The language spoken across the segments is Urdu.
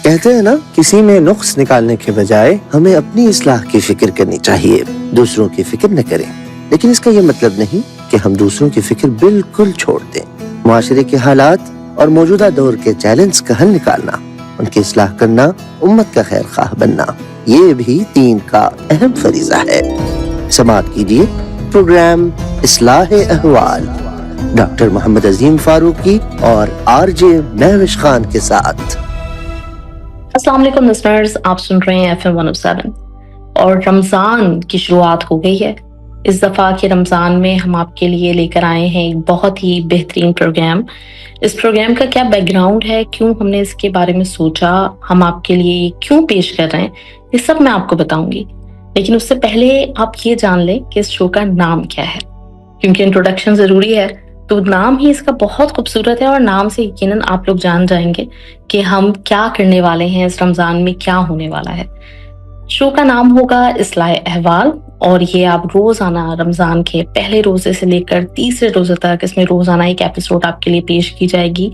کہتے ہیں نا کسی میں نقص نکالنے کے بجائے ہمیں اپنی اصلاح کی فکر کرنی چاہیے، دوسروں کی فکر نہ کریں۔ لیکن اس کا یہ مطلب نہیں کہ ہم دوسروں کی فکر بالکل چھوڑ دیں۔ معاشرے کے حالات اور موجودہ دور کے چیلنج کا حل نکالنا، ان کی اصلاح کرنا، امت کا خیر خواہ بننا، یہ بھی دین کا اہم فریضہ ہے۔ سماعت کیجیے پروگرام اصلاح احوال ڈاکٹر محمد عظیم فاروقی اور RJ مہوش خان کے ساتھ۔ السلام علیکم لسنرز، آپ سن رہے ہیں FM 107 اور رمضان کی شروعات ہو گئی ہے۔ اس دفعہ کے رمضان میں ہم آپ کے لیے لے کر آئے ہیں ایک بہت ہی بہترین پروگرام۔ اس پروگرام کا کیا بیک گراؤنڈ ہے، کیوں ہم نے اس کے بارے میں سوچا، ہم آپ کے لیے کیوں پیش کر رہے ہیں، یہ سب میں آپ کو بتاؤں گی۔ لیکن اس سے پہلے آپ یہ جان لیں کہ اس شو کا نام کیا ہے، کیونکہ انٹروڈکشن ضروری ہے۔ تو نام ہی اس کا بہت خوبصورت ہے اور نام سے یقیناً آپ لوگ جان جائیں گے کہ ہم کیا کرنے والے ہیں، اس رمضان میں کیا ہونے والا ہے۔ شو کا نام ہوگا اصلاح احوال، اور یہ آپ روزانہ رمضان کے پہلے روزے سے لے کر تیسرے روزے تک اس میں روزانہ ایک ایپیسوڈ آپ کے لیے پیش کی جائے گی۔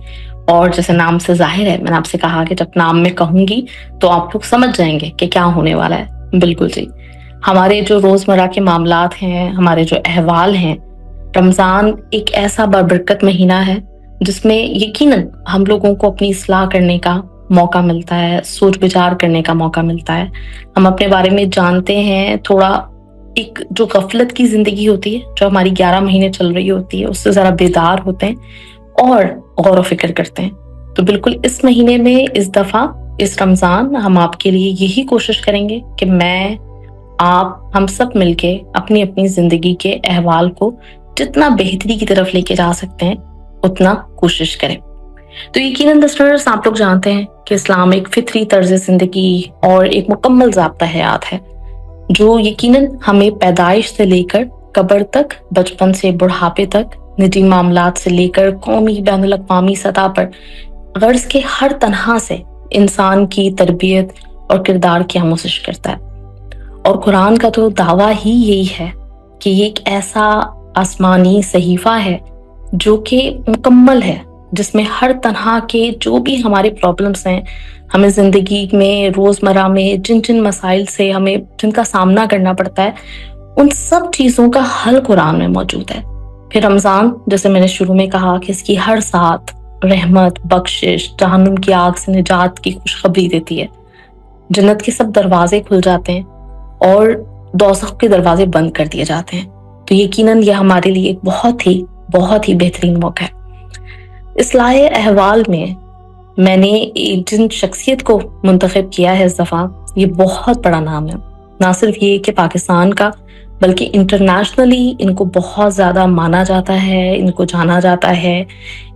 اور جیسے نام سے ظاہر ہے، میں نے آپ سے کہا کہ جب نام میں کہوں گی تو آپ لوگ سمجھ جائیں گے کہ کیا ہونے والا ہے۔ بالکل جی، ہمارے جو روزمرہ کے معاملات ہیں، ہمارے جو احوال ہیں، رمضان ایک ایسا بابرکت مہینہ ہے جس میں یقیناً ہم لوگوں کو اپنی اصلاح کرنے کا موقع ملتا ہے، سوچ بچار کرنے کا موقع ملتا ہے۔ ہم اپنے بارے میں جانتے ہیں، تھوڑا ایک جو غفلت کی زندگی ہوتی ہے جو ہماری 11 مہینے چل رہی ہوتی ہے اس سے ذرا بیدار ہوتے ہیں اور غور و فکر کرتے ہیں۔ تو بالکل اس مہینے میں اس دفعہ اس رمضان ہم آپ کے لیے یہی کوشش کریں گے کہ میں، آپ، ہم سب مل کے اپنی اپنی زندگی کے احوال کو جتنا بہتری کی طرف لے کے جا سکتے ہیں اتنا کوشش کریں۔ تو یقیناً لسنرز، آپ لوگ جانتے ہیں کہ اسلام ایک فطری طرز زندگی اور ایک مکمل ضابطہ حیات ہے جو یقیناً ہمیں پیدائش سے لے کر قبر تک، بچپن سے بڑھاپے تک، نجی معاملات سے لے کر قومی بین الاقوامی سطح پر غرض کے ہر تنہا سے انسان کی تربیت اور کردار کی آموزش کرتا ہے۔ اور قرآن کا تو دعویٰ ہی یہی ہے کہ یہ ایک ایسا آسمانی صحیفہ ہے جو کہ مکمل ہے، جس میں ہر طرح کے جو بھی ہمارے پرابلمس ہیں، ہمیں زندگی میں روزمرہ میں جن مسائل سے ہمیں جن کا سامنا کرنا پڑتا ہے، ان سب چیزوں کا حل قرآن میں موجود ہے۔ پھر رمضان، جیسے میں نے شروع میں کہا، کہ اس کی ہر ساتھ رحمت، بخشش، جہنم کی آگ سے نجات کی خوشخبری دیتی ہے۔ جنت کے سب دروازے کھل جاتے ہیں اور دوزخ کے دروازے بند کر دیے جاتے ہیں۔ تو یقیناً یہ ہمارے لیے ایک بہت ہی بہترین موقع ہے۔ اصلاح احوال میں نے جن شخصیت کو منتخب کیا ہے اس دفعہ، یہ بہت بڑا نام ہے، نہ صرف یہ کہ پاکستان کا بلکہ انٹرنیشنلی ان کو بہت زیادہ مانا جاتا ہے، ان کو جانا جاتا ہے۔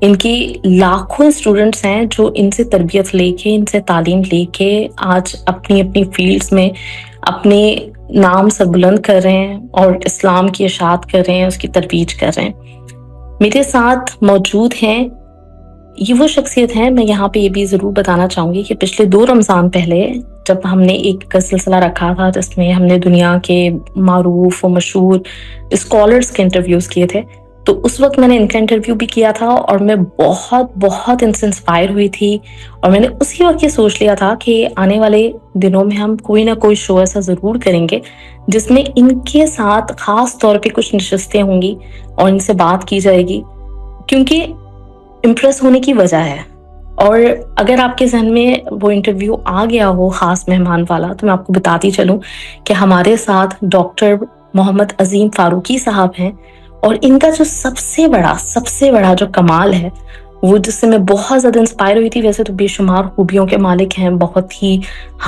ان کی لاکھوں اسٹوڈنٹس ہیں جو ان سے تربیت لے کے، ان سے تعلیم لے کے آج اپنی اپنی فیلڈز میں اپنے نام سر بلند کر رہے ہیں اور اسلام کی اشاعت کر رہے ہیں، اس کی ترویج کر رہے ہیں۔ میرے ساتھ موجود ہیں، یہ وہ شخصیت ہیں، میں یہاں پہ یہ بھی ضرور بتانا چاہوں گی کہ پچھلے 2 رمضان پہلے جب ہم نے ایک سلسلہ رکھا تھا جس میں ہم نے دنیا کے معروف و مشہور اسکالرز کے انٹرویوز کیے تھے، تو اس وقت میں نے ان کا انٹرویو بھی کیا تھا اور میں بہت ان سے انسپائر ہوئی تھی، اور میں نے اسی وقت یہ سوچ لیا تھا کہ آنے والے دنوں میں ہم کوئی نہ کوئی شو ایسا ضرور کریں گے جس میں ان کے ساتھ خاص طور پہ کچھ نشستیں ہوں گی اور ان سے بات کی جائے گی، کیونکہ امپریس ہونے کی وجہ ہے۔ اور اگر آپ کے ذہن میں وہ انٹرویو آ گیا ہو خاص مہمان والا، تو میں آپ کو بتاتی چلوں کہ ہمارے ساتھ ڈاکٹر محمد عظیم فاروقی صاحب ہیں، اور ان کا جو سب سے بڑا جو کمال ہے، وہ جس سے میں بہت زیادہ انسپائر ہوئی تھی، ویسے تو بے شمار خوبیوں کے مالک ہیں، بہت ہی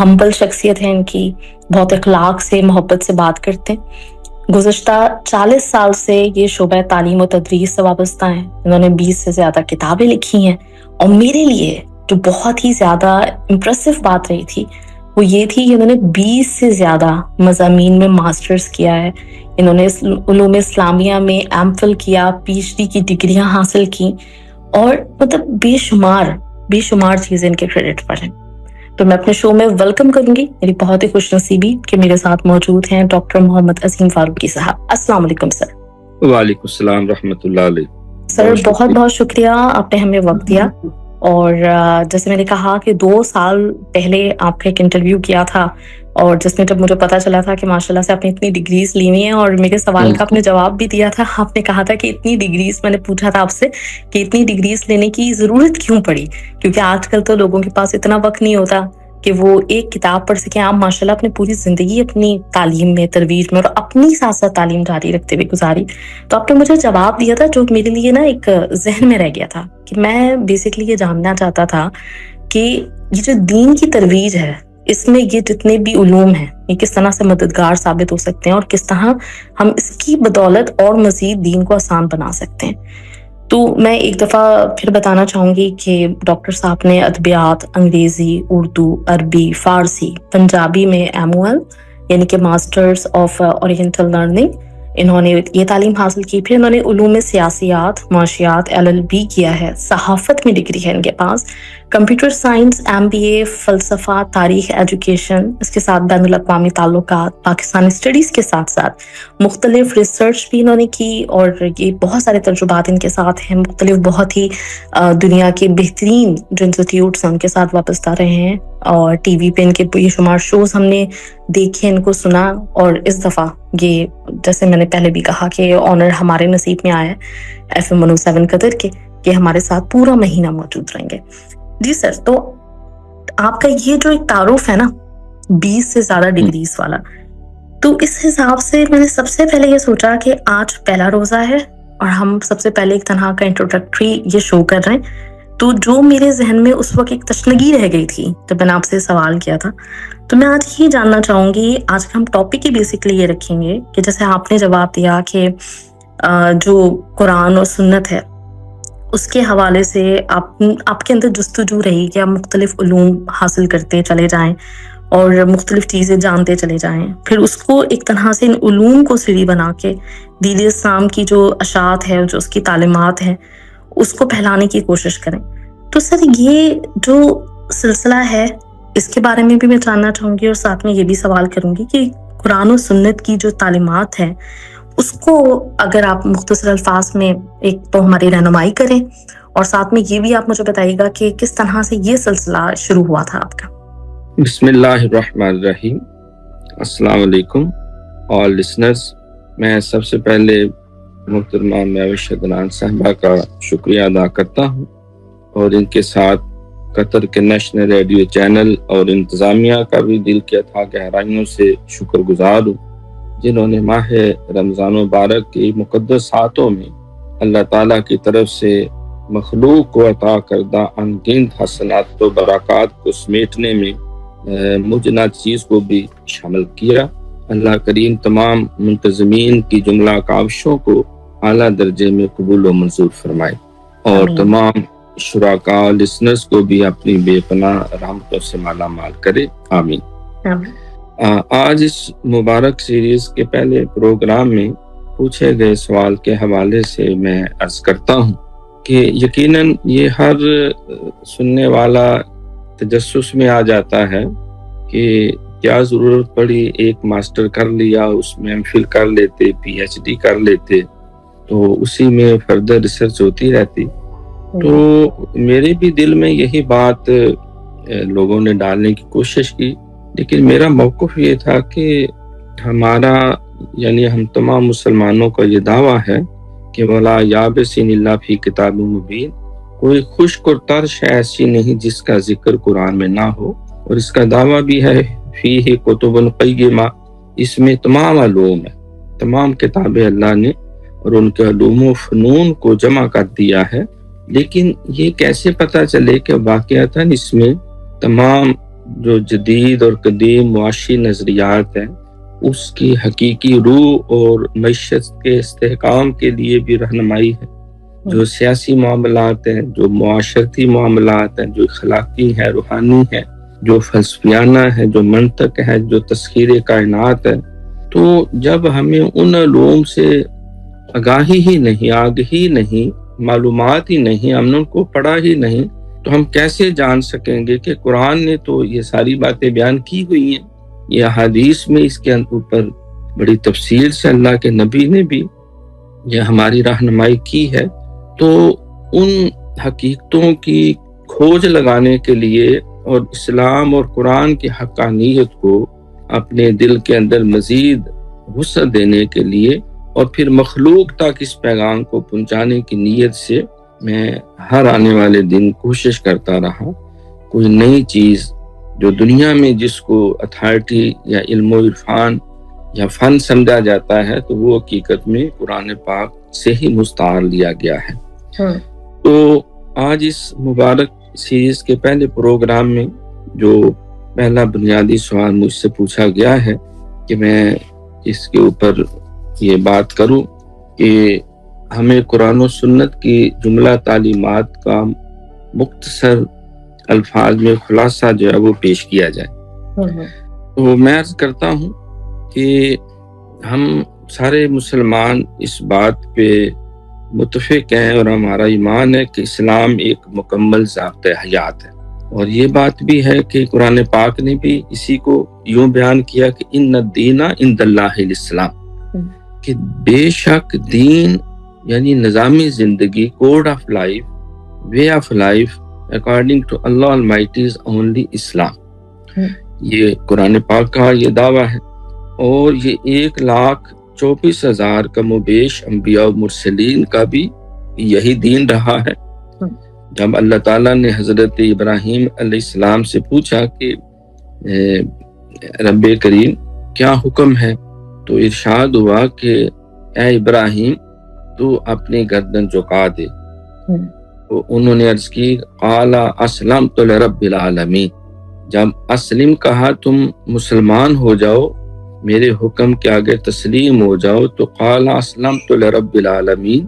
ہمبل شخصیت ہے ان کی، بہت اخلاق سے، محبت سے بات کرتے ہیں۔ گزشتہ 40 سال سے یہ شعبہ تعلیم و تدریس سے وابستہ ہیں۔ انہوں نے 20 سے زیادہ کتابیں لکھی ہیں، اور میرے لیے جو بہت ہی زیادہ امپریسو بات رہی تھی وہ یہ تھی کہ انہوں نے 20 سے زیادہ مضامین میں ماسٹرز کیا ہے۔ انہوں نے علوم اسلامیہ میں ایم فل کیا، پی ایچ ڈی کی ڈگریاں حاصل کی، اور مطلب بے شمار چیزیں ان کے کریڈٹ پر ہیں۔ تو میں اپنے شو میں ویلکم کروں گی، میری بہت ہی خوش نصیبی کہ میرے ساتھ موجود ہیں ڈاکٹر محمد عظیم فاروقی صاحب۔ السلام علیکم سر۔ وعلیکم السلام رحمۃ اللہ علیہ۔ سر بہت شکریہ، آپ نے ہمیں وقت دیا۔ اور جیسے میں نے کہا کہ 2 سال پہلے آپ کا ایک انٹرویو کیا تھا، اور جس میں جب مجھے پتا چلا تھا کہ ماشاء اللہ سے آپ نے اتنی ڈگریز لی ہوئی ہیں، اور میرے سوال کا آپ نے جواب بھی دیا تھا. آپ نے کہا تھا کہ اتنی ڈگریز، میں نے پوچھا تھا آپ سے کہ اتنی ڈگریز لینے کی ضرورت کیوں پڑی، کیونکہ آج کل تو لوگوں کے پاس اتنا وقت نہیں ہوتا کہ وہ ایک کتاب پڑھ سکیں. آپ ماشاء اللہ اپنی پوری زندگی اپنی تعلیم میں، ترویج میں، اور اپنی ساتھ ساتھ تعلیم جاری رکھتے ہوئے گزاری. تو آپ نے مجھے جواب دیا تھا جو میرے لیے نا ایک ذہن میں رہ گیا تھا، کہ میں بیسکلی یہ جاننا چاہتا تھا کہ یہ جو دین کی ترویج ہے، اس میں یہ جتنے بھی علوم ہیں یہ کس طرح سے مددگار ثابت ہو سکتے ہیں، اور کس طرح ہم اس کی بدولت اور مزید دین کو آسان بنا سکتے ہیں. تو میں ایک دفعہ پھر بتانا چاہوں گی کہ ڈاکٹر صاحب نے ادبیات، انگریزی، اردو، عربی، فارسی، پنجابی میں MOL یعنی کہ ماسٹرز آف اورینٹل لرننگ انہوں نے یہ تعلیم حاصل کی. پھر انہوں نے علوم سیاسیات، معاشیات LLB کیا ہے. صحافت میں ڈگری ہے ان کے پاس. کمپیوٹر سائنس، MBA، فلسفہ، تاریخ، ایجوکیشن، اس کے ساتھ بین الاقوامی تعلقات، پاکستانی اسٹڈیز کے ساتھ ساتھ مختلف ریسرچ بھی انہوں نے کی. اور یہ بہت سارے تجربات ان کے ساتھ ہیں، مختلف بہت ہی دنیا کے بہترین جو انسٹیٹیوٹس ہیں ان کے ساتھ وابستہ رہے ہیں. اور ٹی وی پہ ان کے بے شمار شوز ہم نے دیکھے، ان کو سنا. اور اس دفعہ یہ جیسے میں نے پہلے بھی کہا کہ آنر ہمارے نصیب میں آیا ہے FM 107 قطر کے، کہ ہمارے ساتھ پورا مہینہ موجود رہیں گے. جی سر، تو آپ کا یہ جو ایک تعارف ہے نا 20 سے زیادہ ڈگریز والا، تو اس حساب سے میں نے سب سے پہلے یہ سوچا کہ آج پہلا روزہ ہے اور ہم سب سے پہلے ایک تنہا کا انٹروڈکٹری یہ شو کر رہے ہیں. تو جو میرے ذہن میں اس وقت ایک تشنگی رہ گئی تھی جب میں نے آپ سے سوال کیا تھا، تو میں آج یہ جاننا چاہوں گی. آج کا ہم ٹاپک ہی بیسکلی یہ رکھیں گے کہ جیسے آپ نے جواب دیا کہ جو قرآن اور سنت ہے اس کے حوالے سے آپ کے اندر جستجو رہی کہ آپ مختلف علوم حاصل کرتے چلے جائیں اور مختلف چیزیں جانتے چلے جائیں، پھر اس کو ایک طرح سے ان علوم کو سیڑھی بنا کے دین اسلام کی جو اشاعت ہے، جو اس کی تعلیمات ہیں، اس کو پھیلانے کی کوشش کریں. تو سر یہ جو سلسلہ ہے اس کے بارے میں بھی میں جاننا چاہوں گی، اور ساتھ میں یہ بھی سوال کروں گی کہ قرآن و سنت کی جو تعلیمات ہیں اس کو اگر آپ مختصر الفاظ میں ایک تو ہماری رہنمائی کریں، اور ساتھ میں یہ بھی آپ مجھے بتائیے گا کہ کس طرح سے یہ سلسلہ شروع ہوا تھا آپ کا. بسم اللہ الرحمن الرحیم. السلام علیکم آل لسنرز. میں سب سے پہلے محترمہ معوش عدنان صاحبہ کا شکریہ ادا کرتا ہوں، اور ان کے ساتھ قطر کے نیشنل ریڈیو چینل اور انتظامیہ کا بھی دل کے اتھاہ گہرائیوں سے شکر گزار ہوں، جنہوں نے ماہ رمضان مبارک کی مقدس ساعتوں میں اللہ تعالیٰ کی طرف سے مخلوق کو عطا کردہ ان گنت حسنات و برکات کو سمیٹنے میں مجھ ناچیز کو بھی شامل کیا. اللہ کریم تمام منتظمین کی جملہ کاوشوں کو اعلیٰ درجے میں قبول و منظور فرمائے، اور تمام شرکاء لسنرز کو بھی اپنی بے پناہ رحمتوں سے مالا مال کرے. آمین. آج اس مبارک سیریز کے پہلے پروگرام میں پوچھے گئے سوال کے حوالے سے میں عرض کرتا ہوں کہ یقیناً یہ ہر سننے والا تجسس میں آ جاتا ہے کہ کیا ضرورت پڑی، ایک ماسٹر کر لیا، اس میں MPhil کر لیتے، PhD کر لیتے، تو اسی میں فردر ریسرچ ہوتی رہتی. تو میرے بھی دل میں یہی بات لوگوں نے ڈالنے کی کوشش کی، لیکن میرا موقف یہ تھا کہ ہمارا یعنی ہم تمام مسلمانوں کا یہ دعویٰ ہے کہ وَلَا يَابِسٍ إِلَّا فِي كِتَابٍ مُبِينٍ، کوئی خشک اور تر شے ایسی نہیں جس کا ذکر قرآن میں نہ ہو. اور اس کا دعویٰ بھی ہے فِيهِ كُتُبٌ قَيِّمَةٌ، اس میں تمام علوم ہے، تمام کتابیں اللہ نے اور ان کے علوم و فنون کو جمع کر دیا ہے. لیکن یہ کیسے پتہ چلے کہ واقعتاً اس میں تمام جو جدید اور قدیم معاشی نظریات ہیں اس کی حقیقی روح اور معیشت کے استحکام کے لیے بھی رہنمائی ہے، جو سیاسی معاملات ہیں، جو معاشرتی معاملات ہیں، جو اخلاقی ہے، روحانی ہے، جو فلسفیانہ ہے، جو منطق ہے، جو تسخیر کائنات ہے. تو جب ہمیں ان علوم سے آگاہی ہی نہیں، معلومات ہی نہیں، ہم نے ان کو پڑھا ہی نہیں، تو ہم کیسے جان سکیں گے کہ قرآن نے تو یہ ساری باتیں بیان کی ہوئی ہیں، یہ حدیث میں اس کے اوپر بڑی تفصیل سے اللہ کے نبی نے بھی یہ ہماری رہنمائی کی ہے. تو ان حقیقتوں کی کھوج لگانے کے لیے اور اسلام اور قرآن کی حقانیت کو اپنے دل کے اندر مزید وسعت دینے کے لیے اور پھر مخلوق تک اس پیغام کو پہنچانے کی نیت سے میں ہر آنے والے دن کوشش کرتا رہا کوئی نئی چیز جو دنیا میں جس کو اتھارٹی یا علم و عرفان یا فن سمجھا جاتا ہے تو وہ حقیقت میں قرآن پاک سے ہی مستعار لیا گیا ہے۔ تو آج اس مبارک سیریز کے پہلے پروگرام میں جو پہلا بنیادی سوال مجھ سے پوچھا گیا ہے کہ میں اس کے اوپر یہ بات کروں کہ ہمیں قرآن و سنت کی جملہ تعلیمات کا مختصر الفاظ میں خلاصہ جو ہے وہ پیش کیا جائے۔ تو میں عرض کرتا ہوں کہ ہم سارے مسلمان اس بات پہ متفق ہیں اور ہمارا ایمان ہے کہ اسلام ایک مکمل ضابطۂ حیات ہے، اور یہ بات بھی ہے کہ قرآن پاک نے بھی اسی کو یوں بیان کیا کہ ان الدین عند اللہ الاسلام، کہ بے شک دین یعنی نظام زندگی، code of life, way of life according to Allah almighty is only Islam. یہ قرآن پاک کا یہ دعویٰ ہے، اور یہ 1,24,000 کم و بیش انبیاء و مرسلین کا بھی یہی دین رہا ہے۔ جب اللہ تعالیٰ نے حضرت ابراہیم علیہ السلام سے پوچھا کہ رب کریم کیا حکم ہے، تو ارشاد ہوا کہ اے ابراہیم تو اپنی گردن جھکا دے۔ تو انہوں نے عرض کی قال اسلمت لرب العالمین، جب اسلم کہا تم مسلمان ہو جاؤ، میرے حکم کے آگے تسلیم ہو جاؤ، تو قال اسلمت لرب العالمین،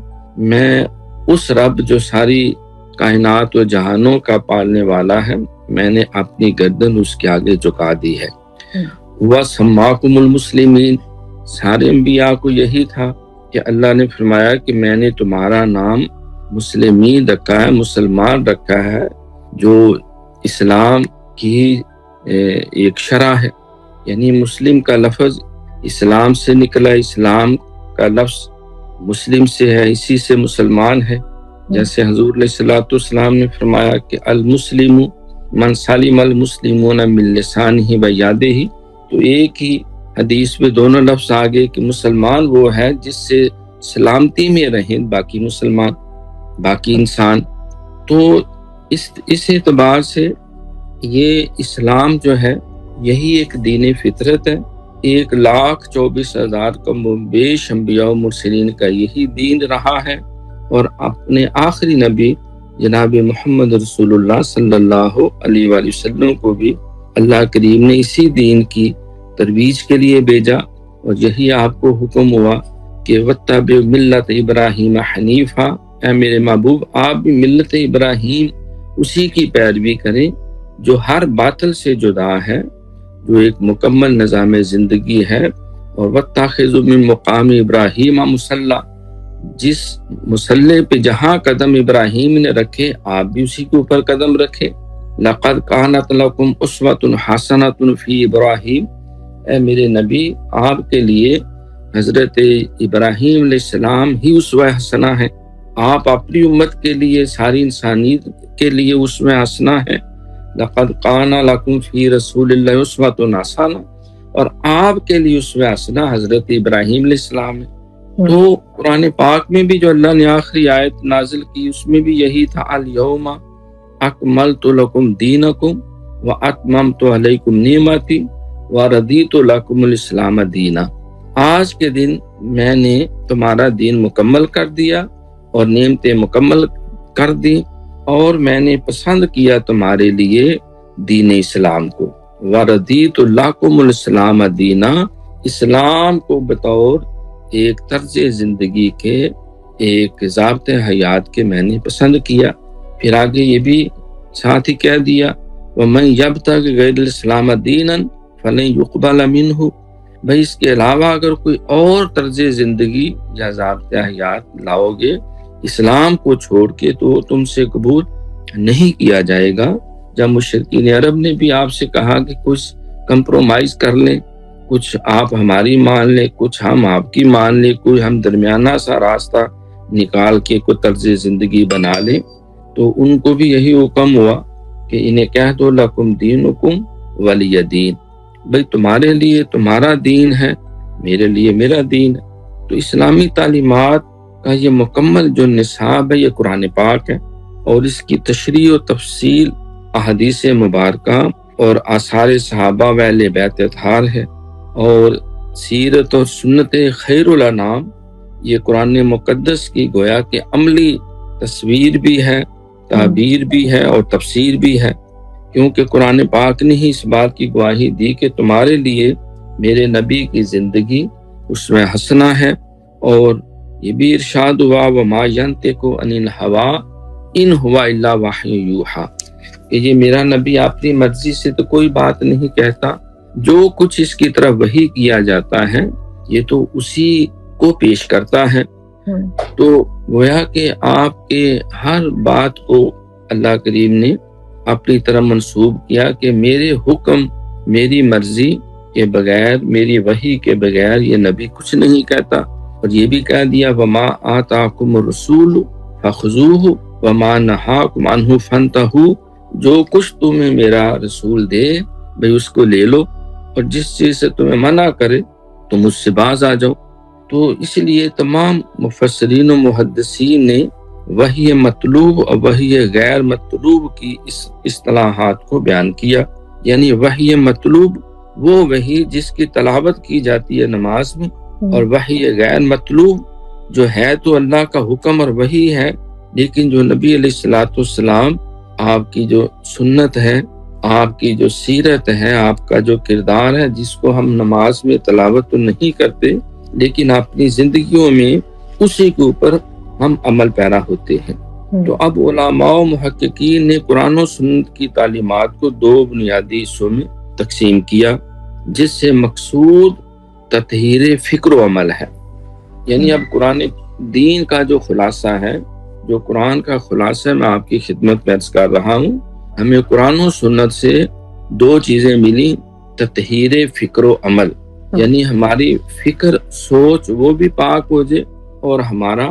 میں اس رب جو ساری کائنات و جہانوں کا پالنے والا ہے، میں نے اپنی گردن اس کے آگے جھکا دی ہے۔ وَسَمَّاكُمُ الْمُسْلِمِينَ، سارے انبیاء کو یہی تھا کہ اللہ نے فرمایا کہ میں نے تمہارا نام مسلمین رکھا ہے، مسلمان رکھا ہے، جو اسلام کی ایک شرح ہے، یعنی مسلم کا لفظ اسلام سے نکلا، اسلام کا لفظ مسلم سے ہے، اسی سے مسلمان ہے۔ جیسے حضور علیہ الصلوۃ والسلام نے فرمایا کہ المسلم من سلم المسلمون من لسانہ و یدہ، تو ایک ہی حدیث میں دونوں لفظ آگے کہ مسلمان وہ ہے جس سے سلامتی میں رہیں باقی مسلمان، باقی انسان۔ تو اس اعتبار سے یہ اسلام جو ہے یہی ایک دین فطرت ہے، 1,24,000 کم و بیش انبیاء و مرسلین کا یہی دین رہا ہے، اور اپنے آخری نبی جناب محمد رسول اللہ صلی اللہ علیہ وآلہ وسلم کو بھی اللہ کریم نے اسی دین کی ترویج کے لیے بھیجا، اور یہی آپ کو حکم ہوا کہ وَاتَّبِعْ مِلَّتَ إِبْرَاهِيمَ حَنِيفًا، اے میرے محبوب آپ بھی ملت ابراہیم اسی کی پیروی کریں جو ہر باطل سے جدا ہے، جو ایک مکمل نظام زندگی ہے۔ اور وَاتَّخِذُوا مِن مُقَامِ إِبْرَاهِيمَ مُصَلًّى، جس مصلی پہ جہاں قدم ابراہیم نے رکھے آپ بھی اسی کے اوپر قدم رکھے۔ لَقَدْ كَانَتْ لَكُمْ أُسْوَةٌ حَسَنَةٌ فِي إِبْرَاهِيمَ، اے میرے نبی آپ کے لیے حضرت ابراہیم علیہ السلام ہی اسوہ حسنہ ہے، آپ اپنی امت کے لیے، ساری انسانیت کے لیے اسوہ حسنہ ہے۔ لَقَدْ كَانَ لَكُمْ فِي رَسُولِ اللَّهِ أُسْوَةٌ حَسَنَةٌ، اور آپ کے لیے اسوہ حسنہ حضرت ابراہیم علیہ السلام ہے۔ تو قرآن پاک میں بھی جو اللہ نے آخری آیت نازل کی اس میں بھی یہی تھا، الْيَوْمَ أَكْمَلْتُ لَكُمْ دِينَكُمْ وَأَتْمَمْتُ عَلَيْكُمْ نِعْمَتِي وَرَضِيتُ لَكُمُ الْإِسْلَامَ دِينًا، آج کے دن میں نے تمہارا دین مکمل کر دیا اور نعمتیں مکمل کر دی، اور میں نے پسند کیا تمہارے لیے دین اسلام کو۔ وَرَضِيتُ لَكُمُ الْإِسْلَامَ دِينًا، اسلام کو بطور ایک طرز زندگی کے، ایک ضابطۂ حیات کے میں نے پسند کیا۔ پھر آگے یہ بھی ساتھ ہی کہہ دیا وَمَن يَبْتَغِ غَيْرَ الْإِسْلَامَ دِينًا فَلَن يُقْبَلَ مِنْهُ، بھائی اس کے علاوہ اگر کوئی اور طرز زندگی یا ضابطۂ حیات لاؤ گے اسلام کو چھوڑ کے تو تم سے قبول نہیں کیا جائے گا۔ جب مشرکین عرب نے بھی آپ سے کہا کہ کچھ کمپرومائز کر لیں، کچھ آپ ہماری مان لیں، کچھ ہم آپ کی مان لیں، کوئی ہم درمیانہ سا راستہ نکال کے کوئی طرز زندگی بنا لیں، تو ان کو بھی یہی حکم ہوا کہ انہیں کہہ دو لکم دینکم ولی دین، بھئی تمہارے لیے تمہارا دین ہے، میرے لیے میرا دین ہے۔ تو اسلامی تعلیمات کا یہ مکمل جو نصاب ہے یہ قرآن پاک ہے، اور اس کی تشریح و تفصیل احادیث مبارکہ اور آثار صحابہ و اہل بیت اطہار ہے، اور سیرت اور سنت خیر الانام یہ قرآن مقدس کی گویا کہ عملی تصویر بھی ہے، تعبیر بھی ہے اور تفسیر بھی ہے، کیونکہ قرآن پاک نے ہی اس بات کی گواہی دی کہ تمہارے لیے میرے نبی کی زندگی اسوہ حسنہ ہے، اور یہ بھی ارشاد ہوا وما ینطق عن الہویٰ ان ہوا الا وحی یوحیٰ، کہ یہ میرا نبی اپنی مرضی سے تو کوئی بات نہیں کہتا، جو کچھ اس کی طرف وحی کیا جاتا ہے یہ تو اسی کو پیش کرتا ہے۔ تو گویا کہ آپ کے ہر بات کو اللہ کریم نے اپنی طرف منسوب کیا کہ میرے حکم میری مرضی کے بغیر، میری وحی کے بغیر یہ نبی کچھ نہیں کہتا، اور یہ بھی کہہ دیا وما آتاکم الرسول فخذوہ وما نہاکم عنہ فانتہوا، جو کچھ تمہیں میرا رسول دے بھئی اس کو لے لو، اور جس چیز سے تمہیں منع کرے تم اس سے باز آ جاؤ۔ تو اس لیے تمام مفسرین و محدثین نے وحی مطلوب اور وحی غیر مطلوب کی اس اصطلاحات کو بیان کیا، یعنی وحی مطلوب وہ وحی جس کی تلاوت کی جاتی ہے نماز میں، اور وحی غیر مطلوب جو ہے تو اللہ کا حکم اور وحی ہے، لیکن جو نبی علیہ الصلوۃ والسلام آپ کی جو سنت ہے، آپ کی جو سیرت ہے، آپ کا جو کردار ہے، جس کو ہم نماز میں تلاوت تو نہیں کرتے لیکن اپنی زندگیوں میں اسی کے اوپر ہم عمل پیرا ہوتے ہیں۔ تو اب علماء و محققین نے قرآن و سنت کی تعلیمات کو دو بنیادی حصوں میں تقسیم کیا، جس سے مقصود تطہیر فکر و عمل ہے۔ یعنی اب قرآن دین کا جو خلاصہ ہے، جو قرآن کا خلاصہ میں آپ کی خدمت میں عرض کر رہا ہوں، ہمیں قرآن و سنت سے دو چیزیں ملی، تطہیر فکر و عمل، یعنی ہماری فکر سوچ وہ بھی پاک ہو جائے اور ہمارا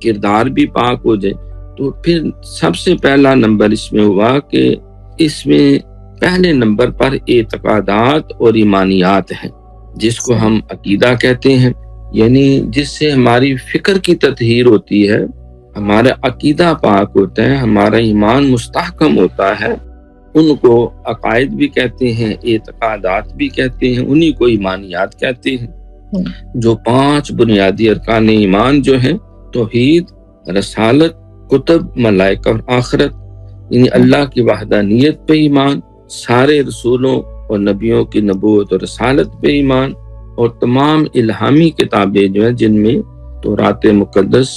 کردار بھی پاک ہو جائے۔ تو پھر سب سے پہلا نمبر اس میں ہوا کہ اس میں پہلے نمبر پر اعتقادات اور ایمانیات ہیں، جس کو ہم عقیدہ کہتے ہیں، یعنی جس سے ہماری فکر کی تطہیر ہوتی ہے، ہمارا عقیدہ پاک ہوتا ہے، ہمارا ایمان مستحکم ہوتا ہے، ان کو عقائد بھی کہتے ہیں، اعتقادات بھی کہتے ہیں، انہی کو ایمانیات کہتے ہیں۔ جو 5 بنیادی ارکان ایمان جو ہیں، توحید، رسالت، کتب، ملائکہ اور آخرت، یعنی اللہ کی وحدانیت پہ ایمان، سارے رسولوں اور نبیوں کی نبوت اور رسالت پہ ایمان، اور تمام الہامی کتابیں جو ہیں جن میں تورات مقدس،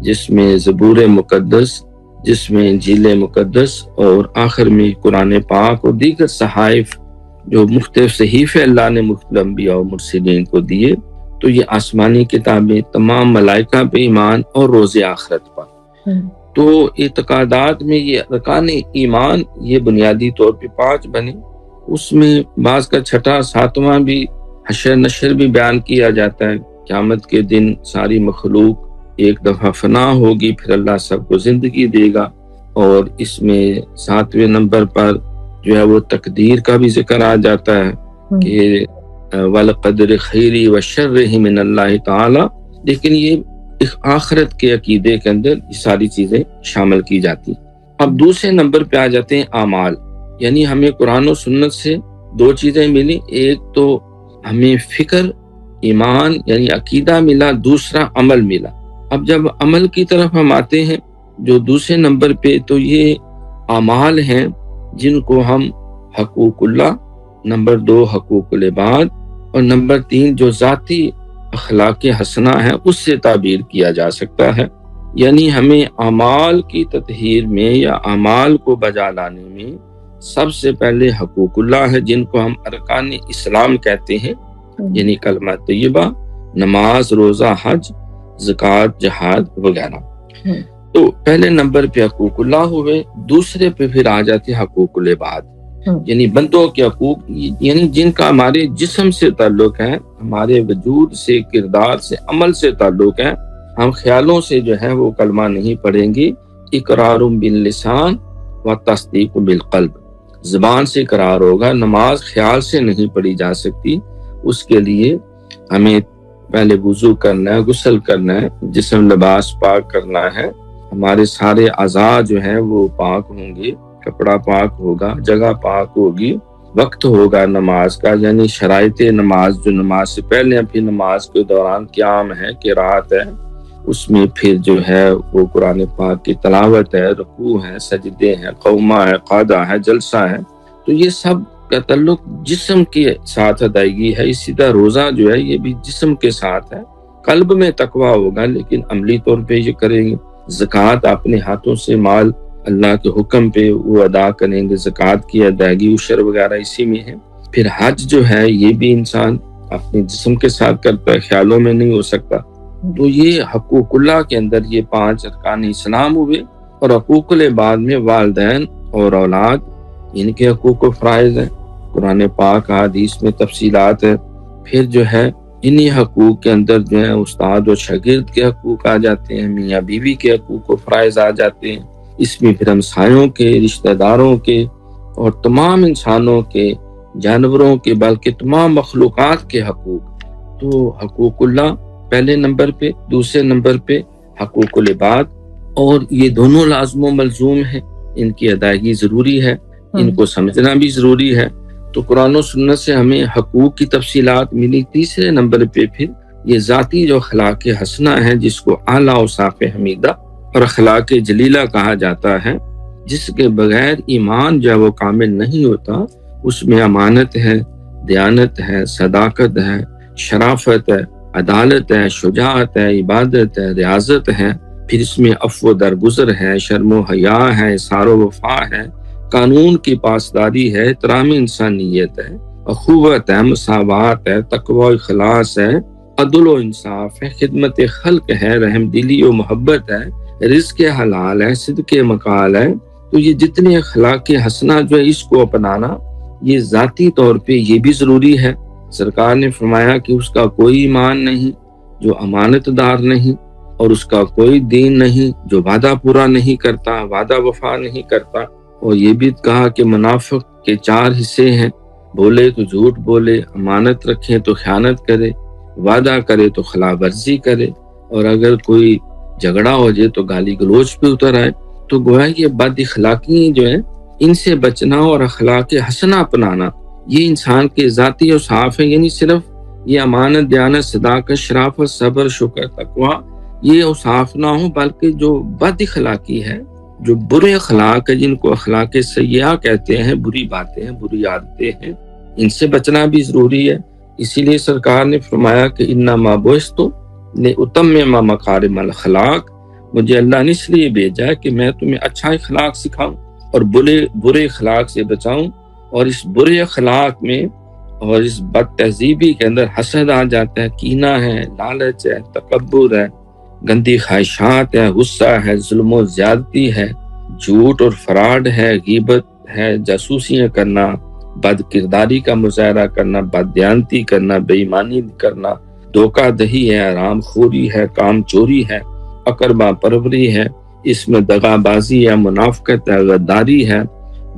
جس میں زبور مقدس، جس میں انجیل مقدس، اور آخر میں قرآن پاک اور دیگر صحائف جو مختلف صحیفے اللہ نے مختلف انبیاء اور مرسلین کو دیے، تو یہ آسمانی کتابیں، تمام ملائکہ پہ ایمان اور روز آخرت پر۔ تو اعتقادات میں یہ ارکان ایمان یہ بنیادی طور پہ 5 بنے، اس میں بعض کا 6واں 7واں بھی حشر نشر بھی بیان کیا جاتا ہے، قیامت کے دن ساری مخلوق ایک دفعہ فنا ہوگی، پھر اللہ سب کو زندگی دے گا، اور اس میں 7ویں نمبر پر جو ہے وہ تقدیر کا بھی ذکر آ جاتا ہے کہ وَالْقَدْرِ خَيْرِ وَشَرِّهِ مِنَ اللَّهِ تعالی، لیکن یہ آخرت کے عقیدے کے اندر یہ ساری چیزیں شامل کی جاتی۔ اب دوسرے نمبر پہ آ جاتے ہیں اعمال، یعنی ہمیں قرآن و سنت سے 2 چیزیں ملی، ایک تو ہمیں فکر ایمان یعنی عقیدہ ملا، دوسرا عمل ملا۔ اب جب عمل کی طرف ہم آتے ہیں جو دوسرے نمبر پہ، تو یہ اعمال ہیں جن کو ہم حقوق اللہ، نمبر 2 حقوق العباد، اور نمبر 3 جو ذاتی اخلاق حسنہ ہے اس سے تعبیر کیا جا سکتا ہے۔ یعنی ہمیں اعمال کی تطہیر میں یا اعمال کو بجا لانے میں سب سے پہلے حقوق اللہ ہے، جن کو ہم ارکان اسلام کہتے ہیں، یعنی کلمہ طیبہ، نماز، روزہ، حج، زکوٰۃ، جہاد وغیرہ۔ تو پہلے نمبر پہ حقوق اللہ ہوئے، دوسرے پہ پھر آ جاتے حقوق العباد، یعنی بندوں کے حقوق، یعنی جن کا ہمارے جسم سے تعلق ہے، ہمارے وجود سے، کردار سے، عمل سے تعلق ہے۔ ہم خیالوں سے جو ہے وہ کلمہ نہیں پڑھیں گے، اقرار باللسان و تصدیق بالقلب، زبان سے اقرار ہوگا، نماز خیال سے نہیں پڑھی جا سکتی، اس کے لیے ہمیں پہلے وضو کرنا ہے، غسل کرنا ہے، جسم لباس پاک کرنا ہے، ہمارے سارے اعضاء جو ہیں وہ پاک ہوں گے، کپڑا پاک ہوگا، جگہ پاک ہوگی، وقت ہوگا نماز کا، یعنی شرائط نماز جو نماز سے پہلے پھر نماز کے دوران قیام ہے، قرات ہے، اس میں پھر جو ہے وہ قرآن پاک کی تلاوت ہے، رکوع ہے، سجدے ہیں، قومہ ہے، قعدہ ہے، جلسہ ہے، تو یہ سب کا تعلق جسم کے ساتھ ادائیگی ہے۔ اسی طرح روزہ جو ہے یہ بھی جسم کے ساتھ ہے، قلب میں تقویٰ ہوگا لیکن عملی طور پہ یہ کریں گے۔ زکوٰۃ اپنے ہاتھوں سے مال اللہ کے حکم پہ وہ ادا کریں گے، زکوٰۃ کی ادائیگی عشر وغیرہ اسی میں ہے۔ پھر حج جو ہے یہ بھی انسان اپنے جسم کے ساتھ کرتا ہے، خیالوں میں نہیں ہو سکتا۔ تو یہ حقوق اللہ کے اندر یہ 5 ارکان اسلام ہوئے، اور حقوق العباد میں والدین اور اولاد ان کے حقوق و فرائض ہیں، قرآن پاک حدیث میں تفصیلات ہے۔ پھر جو ہے انہی حقوق کے اندر جو ہے استاد اور شاگرد کے حقوق آ جاتے ہیں، میاں بیوی کے حقوق و فرائض آ جاتے ہیں، اس میں پھر ہمسایوں کے، رشتہ داروں کے اور تمام انسانوں کے، جانوروں کے، بلکہ تمام مخلوقات کے حقوق۔ تو حقوق اللہ پہلے نمبر پہ، دوسرے نمبر پہ حقوق العباد، اور یہ دونوں لازم و ملزوم ہیں، ان کی ادائیگی ضروری ہے، ان کو سمجھنا بھی ضروری ہے۔ تو قرآن و سنت سے ہمیں حقوق کی تفصیلات ملی۔ تیسرے نمبر پہ پھر یہ ذاتی جو اخلاق حسنہ ہے، جس کو اعلیٰ اوصاف حمیدہ اور اخلاق جلیلہ کہا جاتا ہے، جس کے بغیر ایمان جو وہ کامل نہیں ہوتا۔ اس میں امانت ہے، دیانت ہے، صداقت ہے، شرافت ہے، عدالت ہے، شجاعت ہے، عبادت ہے، ریاضت ہے، پھر اس میں عفو درگزر ہے، شرم و حیا ہے، اظہار و وفا ہے، قانون کی پاسداری ہے، احترام انسانیت ہے، اخوت ہے، مساوات ہے، تقوی و اخلاص ہے، عدل و انصاف ہے، خدمت خلق ہے، رحم دلی و محبت ہے، رزق حلال ہے، صدق مقال ہے۔ تو یہ جتنے اخلاق حسنہ جو ہے اس کو اپنانا، یہ ذاتی طور پہ یہ بھی ضروری ہے۔ سرکار نے فرمایا کہ اس کا کوئی ایمان نہیں جو امانت دار نہیں، اور اس کا کوئی دین نہیں جو وعدہ پورا نہیں کرتا، وعدہ وفا نہیں کرتا۔ اور یہ بھی کہا کہ منافق کے 4 حصے ہیں، بولے تو جھوٹ بولے، امانت رکھے تو خیانت کرے، وعدہ کرے تو خلاف ورزی کرے، اور اگر کوئی جھگڑا ہو جائے تو گالی گلوچ پہ اتر آئے۔ تو گویا یہ بد اخلاقی جو ہے ان سے بچنا اور اخلاق حسنہ اپنانا، یہ انسان کے ذاتی اوصاف ہیں، یعنی صرف یہ امانت، دیانت، صداقت، شرافت، صبر، شکر، تقویٰ یہ اوصاف نہ ہوں، بلکہ جو بد اخلاقی ہے، جو برے اخلاق ہے، جن کو اخلاق سیئہ کہتے ہیں، بری باتیں ہیں، بری عادتیں ہیں، ان سے بچنا بھی ضروری ہے۔ اسی لیے سرکار نے فرمایا کہ انما بعثت لاتمم مکارم الاخلاق، مجھے اللہ نے اس لیے بھیجا ہے کہ میں تمہیں اچھا اخلاق سکھاؤں اور برے اخلاق سے بچاؤں۔ اور اس برے اخلاق میں اور اس بد تہذیبی کے اندر حسد آ جاتا ہے، کینہ ہے، لالچ ہے، تکبر ہے، گندی خواہشات ہے، غصہ ہے، ظلم و زیادتی ہے، جھوٹ اور فراڈ ہے، غیبت ہے، جاسوسیاں کرنا، بد کرداری کا مظاہرہ کرنا، بد دیانتی کرنا، بے ایمانی کرنا، دھوکہ دہی ہے، حرام خوری ہے، کام چوری ہے، اقربا پروری ہے، اس میں دغا بازی ہے، منافقت ہے، غداری ہے،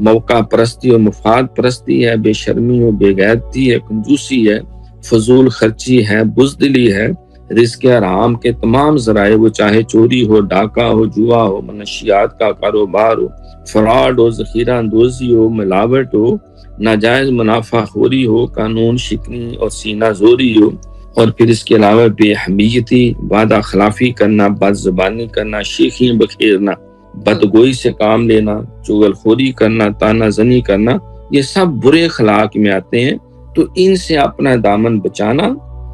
موقع پرستی و مفاد پرستی ہے، بے شرمی و بے غیرتی ہے، کنجوسی ہے، فضول خرچی ہے، بزدلی ہے، رزق حرام کے تمام ذرائع، وہ چاہے چوری ہو، ڈاکہ ہو، جوا ہو، منشیات کا کاروبار ہو، فراڈ ہو، ذخیرہ اندوزی ہو، ملاوٹ ہو، ناجائز منافع خوری ہو، قانون شکنی اور سینہ زوری ہو، اور پھر اس کے علاوہ بے حمیتی، وعدہ خلافی کرنا، بد زبانی کرنا، شیخیاں بکھیرنا، بدگوئی سے کام لینا، چغل خوری کرنا، تانا زنی کرنا، یہ سب برے اخلاق میں آتے ہیں۔ تو ان سے اپنا دامن بچانا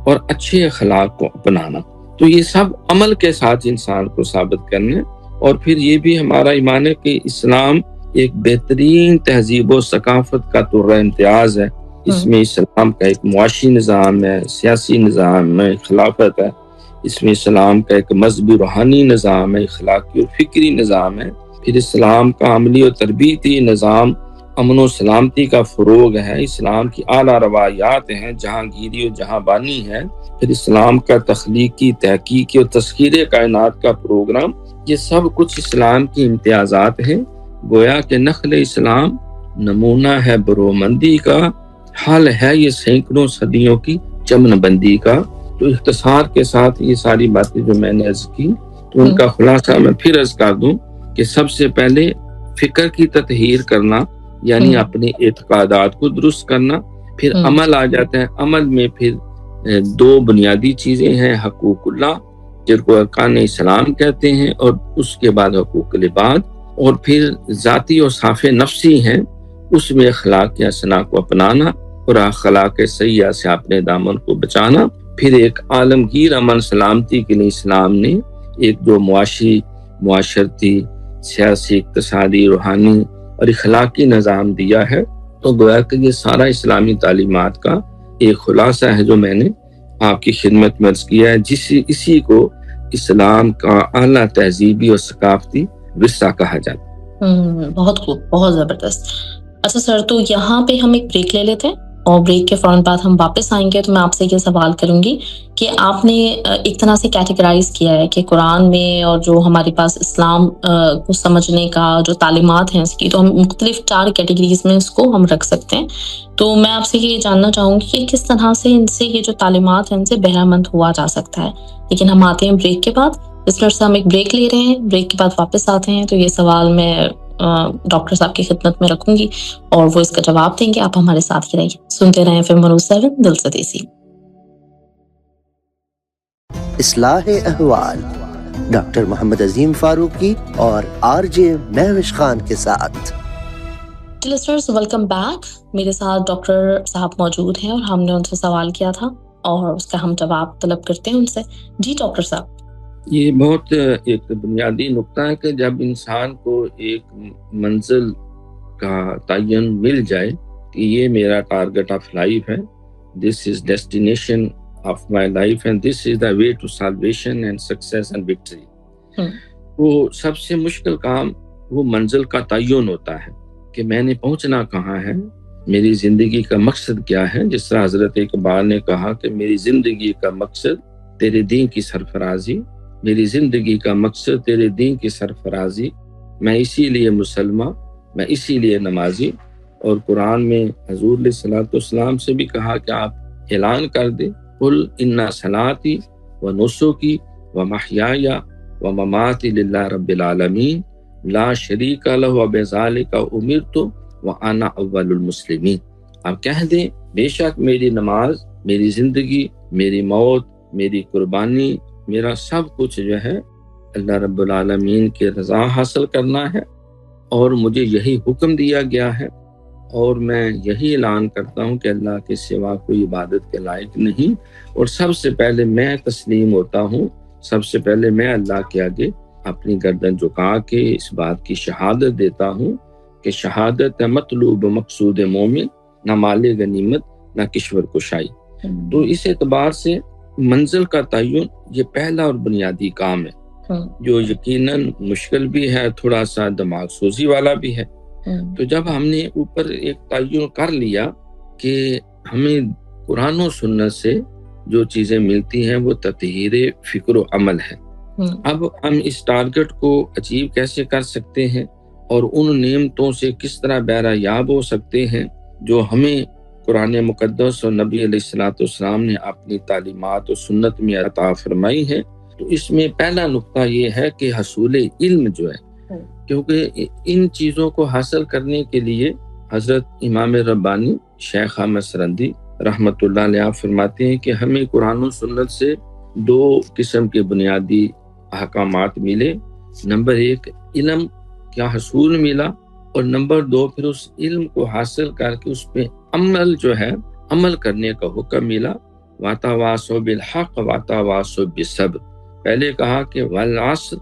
اور اچھے اخلاق کو اپنانا، تو یہ سب عمل کے ساتھ انسان کو ثابت کرنے۔ اور پھر یہ بھی ہمارا ایمان ہے کہ اسلام ایک بہترین تہذیب و ثقافت کا طرہ امتیاز ہے۔ اس میں اسلام کا ایک معاشی نظام ہے، سیاسی نظام ہے، خلافت ہے، اس میں اسلام کا ایک مذہبی روحانی نظام ہے، اخلاقی اور فکری نظام ہے، پھر اسلام کا عملی اور تربیتی نظام، امن و سلامتی کا فروغ ہے، اسلام کی اعلیٰ روایات ہیں، جہاں گیری اور جہاں بانی ہے، پھر اسلام کا تخلیقی، تحقیقی اور تسخیر کائنات کا پروگرام، یہ سب کچھ اسلام کی امتیازات ہیں. گویا کہ نخل اسلام نمونہ ہے برومندی کا، حل ہے یہ سینکڑوں صدیوں کی چمن بندی کا. تو اختصار کے ساتھ یہ ساری باتیں جو میں نے عرض کی، تو ان کا خلاصہ میں پھر عرض کر دوں کہ سب سے پہلے فکر کی تطہیر کرنا، یعنی اپنے اعتقادات کو درست کرنا. پھر عمل آ جاتا ہے. عمل میں پھر دو بنیادی چیزیں ہیں، حقوق اللہ جن کو ارکان اسلام کہتے ہیں، اور اس کے بعد حقوق العباد، اور پھر ذاتی اور صاف نفسی ہیں، اس میں اخلاق حسنہ کو اپنانا اور اخلاق سیئہ سے اپنے دامن کو بچانا. پھر ایک عالمگیر امن سلامتی کے لیے اسلام نے ایک جو معاشرتی، سیاسی، اقتصادی، روحانی اور اخلاقی نظام دیا ہے. تو گویا کہ یہ سارا اسلامی تعلیمات کا ایک خلاصہ ہے جو میں نے آپ کی خدمت میں عرض کیا ہے، اسی کو اسلام کا اعلیٰ تہذیبی اور ثقافتی ورثہ کہا جاتا ہے. بہت خوب، بہت زبردست. اچھا سر، تو یہاں پہ ہم ایک بریک لے لیتے ہیں اور بریک کے فوراً بعد ہم واپس آئیں گے. تو میں آپ سے یہ سوال کروں گی کہ آپ نے ایک طرح سے کیٹیگرائز کیا ہے کہ قرآن میں اور جو ہمارے پاس اسلام کو سمجھنے کا جو تعلیمات ہیں اس کی، تو ہم مختلف 4 کیٹیگریز میں اس کو ہم رکھ سکتے ہیں. تو میں آپ سے یہ جاننا چاہوں گی کہ کس طرح سے ان سے یہ جو تعلیمات ہیں ان سے بہرہ مند ہوا جا سکتا ہے. لیکن ہم آتے ہیں بریک کے بعد. اس طرح سے ہم ایک بریک لے رہے ہیں، بریک کے بعد واپس آتے ہیں. تو یہ سوال میں ڈاکٹر صاحب کی خدمت میں رکھوں گی اور وہ اس کا جواب دیں گے. آپ ہمارے ساتھ ہی رہیے، سنتے رہیں FM 107 دل سے دیسی. اصلاح احوال ڈاکٹر محمد عظیم فاروقی اور RJ مہوش خان کے ساتھ. Listeners welcome back. میرے ساتھ ڈاکٹر صاحب موجود ہیں اور ہم نے ان سے سوال کیا تھا اور اس کا ہم جواب طلب کرتے ہیں ان سے. جی ڈاکٹر صاحب. یہ بہت ایک بنیادی نقطہ ہے کہ جب انسان کو ایک منزل کا تعین مل جائے کہ یہ میرا ٹارگٹ آف لائف ہے، this is destination of my life and this is the way to salvation and success and victory. وہ سب سے مشکل کام وہ منزل کا تعین ہوتا ہے کہ میں نے پہنچنا کہاں ہے، میری زندگی کا مقصد کیا ہے. جس طرح حضرت اقبال نے کہا کہ میری زندگی کا مقصد تیرے دین کی سرفرازی، میری زندگی کا مقصد تیرے دین کی سرفرازی، میں اسی لیے مسلمان، میں اسی لیے نمازی. اور قرآن میں حضور علیہ الصلوۃ والسلام سے بھی کہا کہ آپ اعلان کر دیں، قل ان صلاتی و نسکی و محیای و مماتی للہ رب العالمین لا شریک لہ وبذالک امرت وانا اول المسلمین. آپ کہہ دیں بے شک میری نماز، میری زندگی، میری موت، میری قربانی، میرا سب کچھ جو ہے اللہ رب العالمین کی رضا حاصل کرنا ہے، اور مجھے یہی حکم دیا گیا ہے، اور میں یہی اعلان کرتا ہوں کہ اللہ کے سوا کوئی عبادت کے لائق نہیں. اور سب سے پہلے میں تسلیم ہوتا ہوں، سب سے پہلے میں اللہ کے آگے اپنی گردن جھکا کے اس بات کی شہادت دیتا ہوں کہ شہادت ہے مطلوب مقصود مومن، نہ مال غنیمت نہ کشور کشائی. تو اس اعتبار سے منزل کا تعین یہ پہلا اور بنیادی کام ہے جو یقیناً مشکل بھی ہے، تھوڑا سا دماغ سوزی والا بھی ہے. تو جب ہم نے اوپر ایک تعین کر لیا کہ ہمیں قرآن و سنت سے جو چیزیں ملتی ہیں وہ تطہیر فکر و عمل ہے، اب ہم اس ٹارگٹ کو اچیو کیسے کر سکتے ہیں اور ان نعمتوں سے کس طرح بہرہ یاب ہو سکتے ہیں جو ہمیں قرآن مقدس اور نبی علیہ الصلوۃ والسلام نے اپنی تعلیمات و سنت میں عطا فرمائی ہے. تو اس میں پہلا نقطہ یہ ہے کہ حصول علم جو ہے، کیونکہ ان چیزوں کو حاصل کرنے کے لیے حضرت امام ربانی شیخ احمد سرندی رحمۃ اللہ علیہ فرماتے ہیں کہ ہمیں قرآن و سنت سے 2 قسم کے بنیادی احکامات ملے. نمبر 1 علم کیا حصول ملا، اور نمبر 2 پھر اس علم کو حاصل کر کے اس پہ عمل جو ہے عمل کرنے کا حکم ملا. وَتَوَاصَوْا بِالْحَقِّ وَتَوَاصَوْا بِالصَّبْرِ. پہلے کہا کہ والعصر،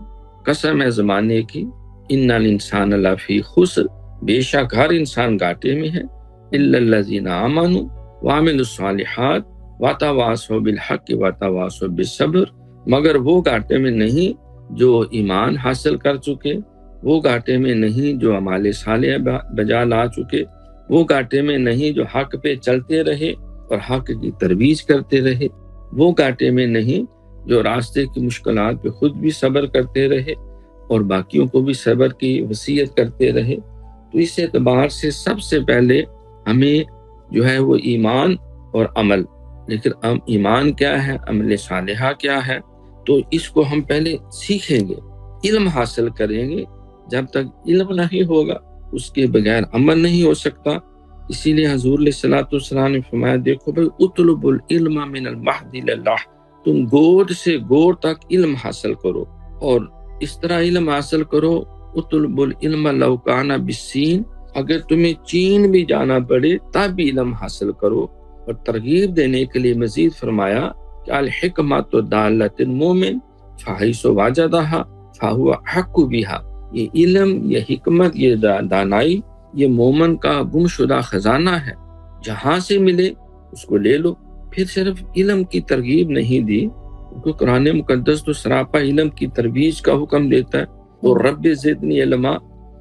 قسم ہے زمانے کی، ان الانسان لفی خسر، بے شک ہر انسان گھاٹے میں ہے، الا الذین آمنوا وعملوا الصالحات وتواصوا بالحق وتواصوا بالصبر، مگر وہ گھاٹے میں نہیں جو ایمان حاصل کر چکے، وہ گھاٹے میں نہیں جو اعمال صالح بجا لا چکے، وہ گھاٹے میں نہیں جو حق پہ چلتے رہے اور حق کی ترویج کرتے رہے، وہ گھاٹے میں نہیں جو راستے کی مشکلات پہ خود بھی صبر کرتے رہے، اور باقیوں کو بھی صبر کی وصیت کرتے رہے۔ تو اس اعتبار سے سب سے پہلے ہمیں جو ہے وہ ایمان اور عمل، لیکن ایمان کیا ہے، عمل صالحہ کیا ہے، تو اس کو ہم پہلے سیکھیں گے، علم حاصل کریں گے۔ جب تک علم نہیں ہوگا اس کے بغیر عمل نہیں ہو سکتا۔ اسی لیے حضور علیہ الصلوۃ والسلام نے فرمایا، دیکھو بھائی، اطلب العلم من المہد الی اللحد، تم گود سے گود تک علم حاصل کرو، اور اس طرح علم حاصل کرو، اطلب العلم لو کان بالسین، اگر تمہیں چین بھی جانا پڑے تب بھی علم حاصل کرو۔ اور ترغیب دینے کے لیے مزید فرمایا کہ الحکمۃ دالۃ المومن فحیث وجدہا فہو احق بہا، یہ علم، یہ حکمت، یہ دانائی، یہ مومن کا گمشدہ خزانہ ہے، جہاں سے ملے اس کو لے لو۔ پھر صرف علم کی ترغیب نہیں دی، کیونکہ قرآن مقدس تو سراپا علم کی ترویج کا حکم دیتا ہے۔ تو رب زدنی علما،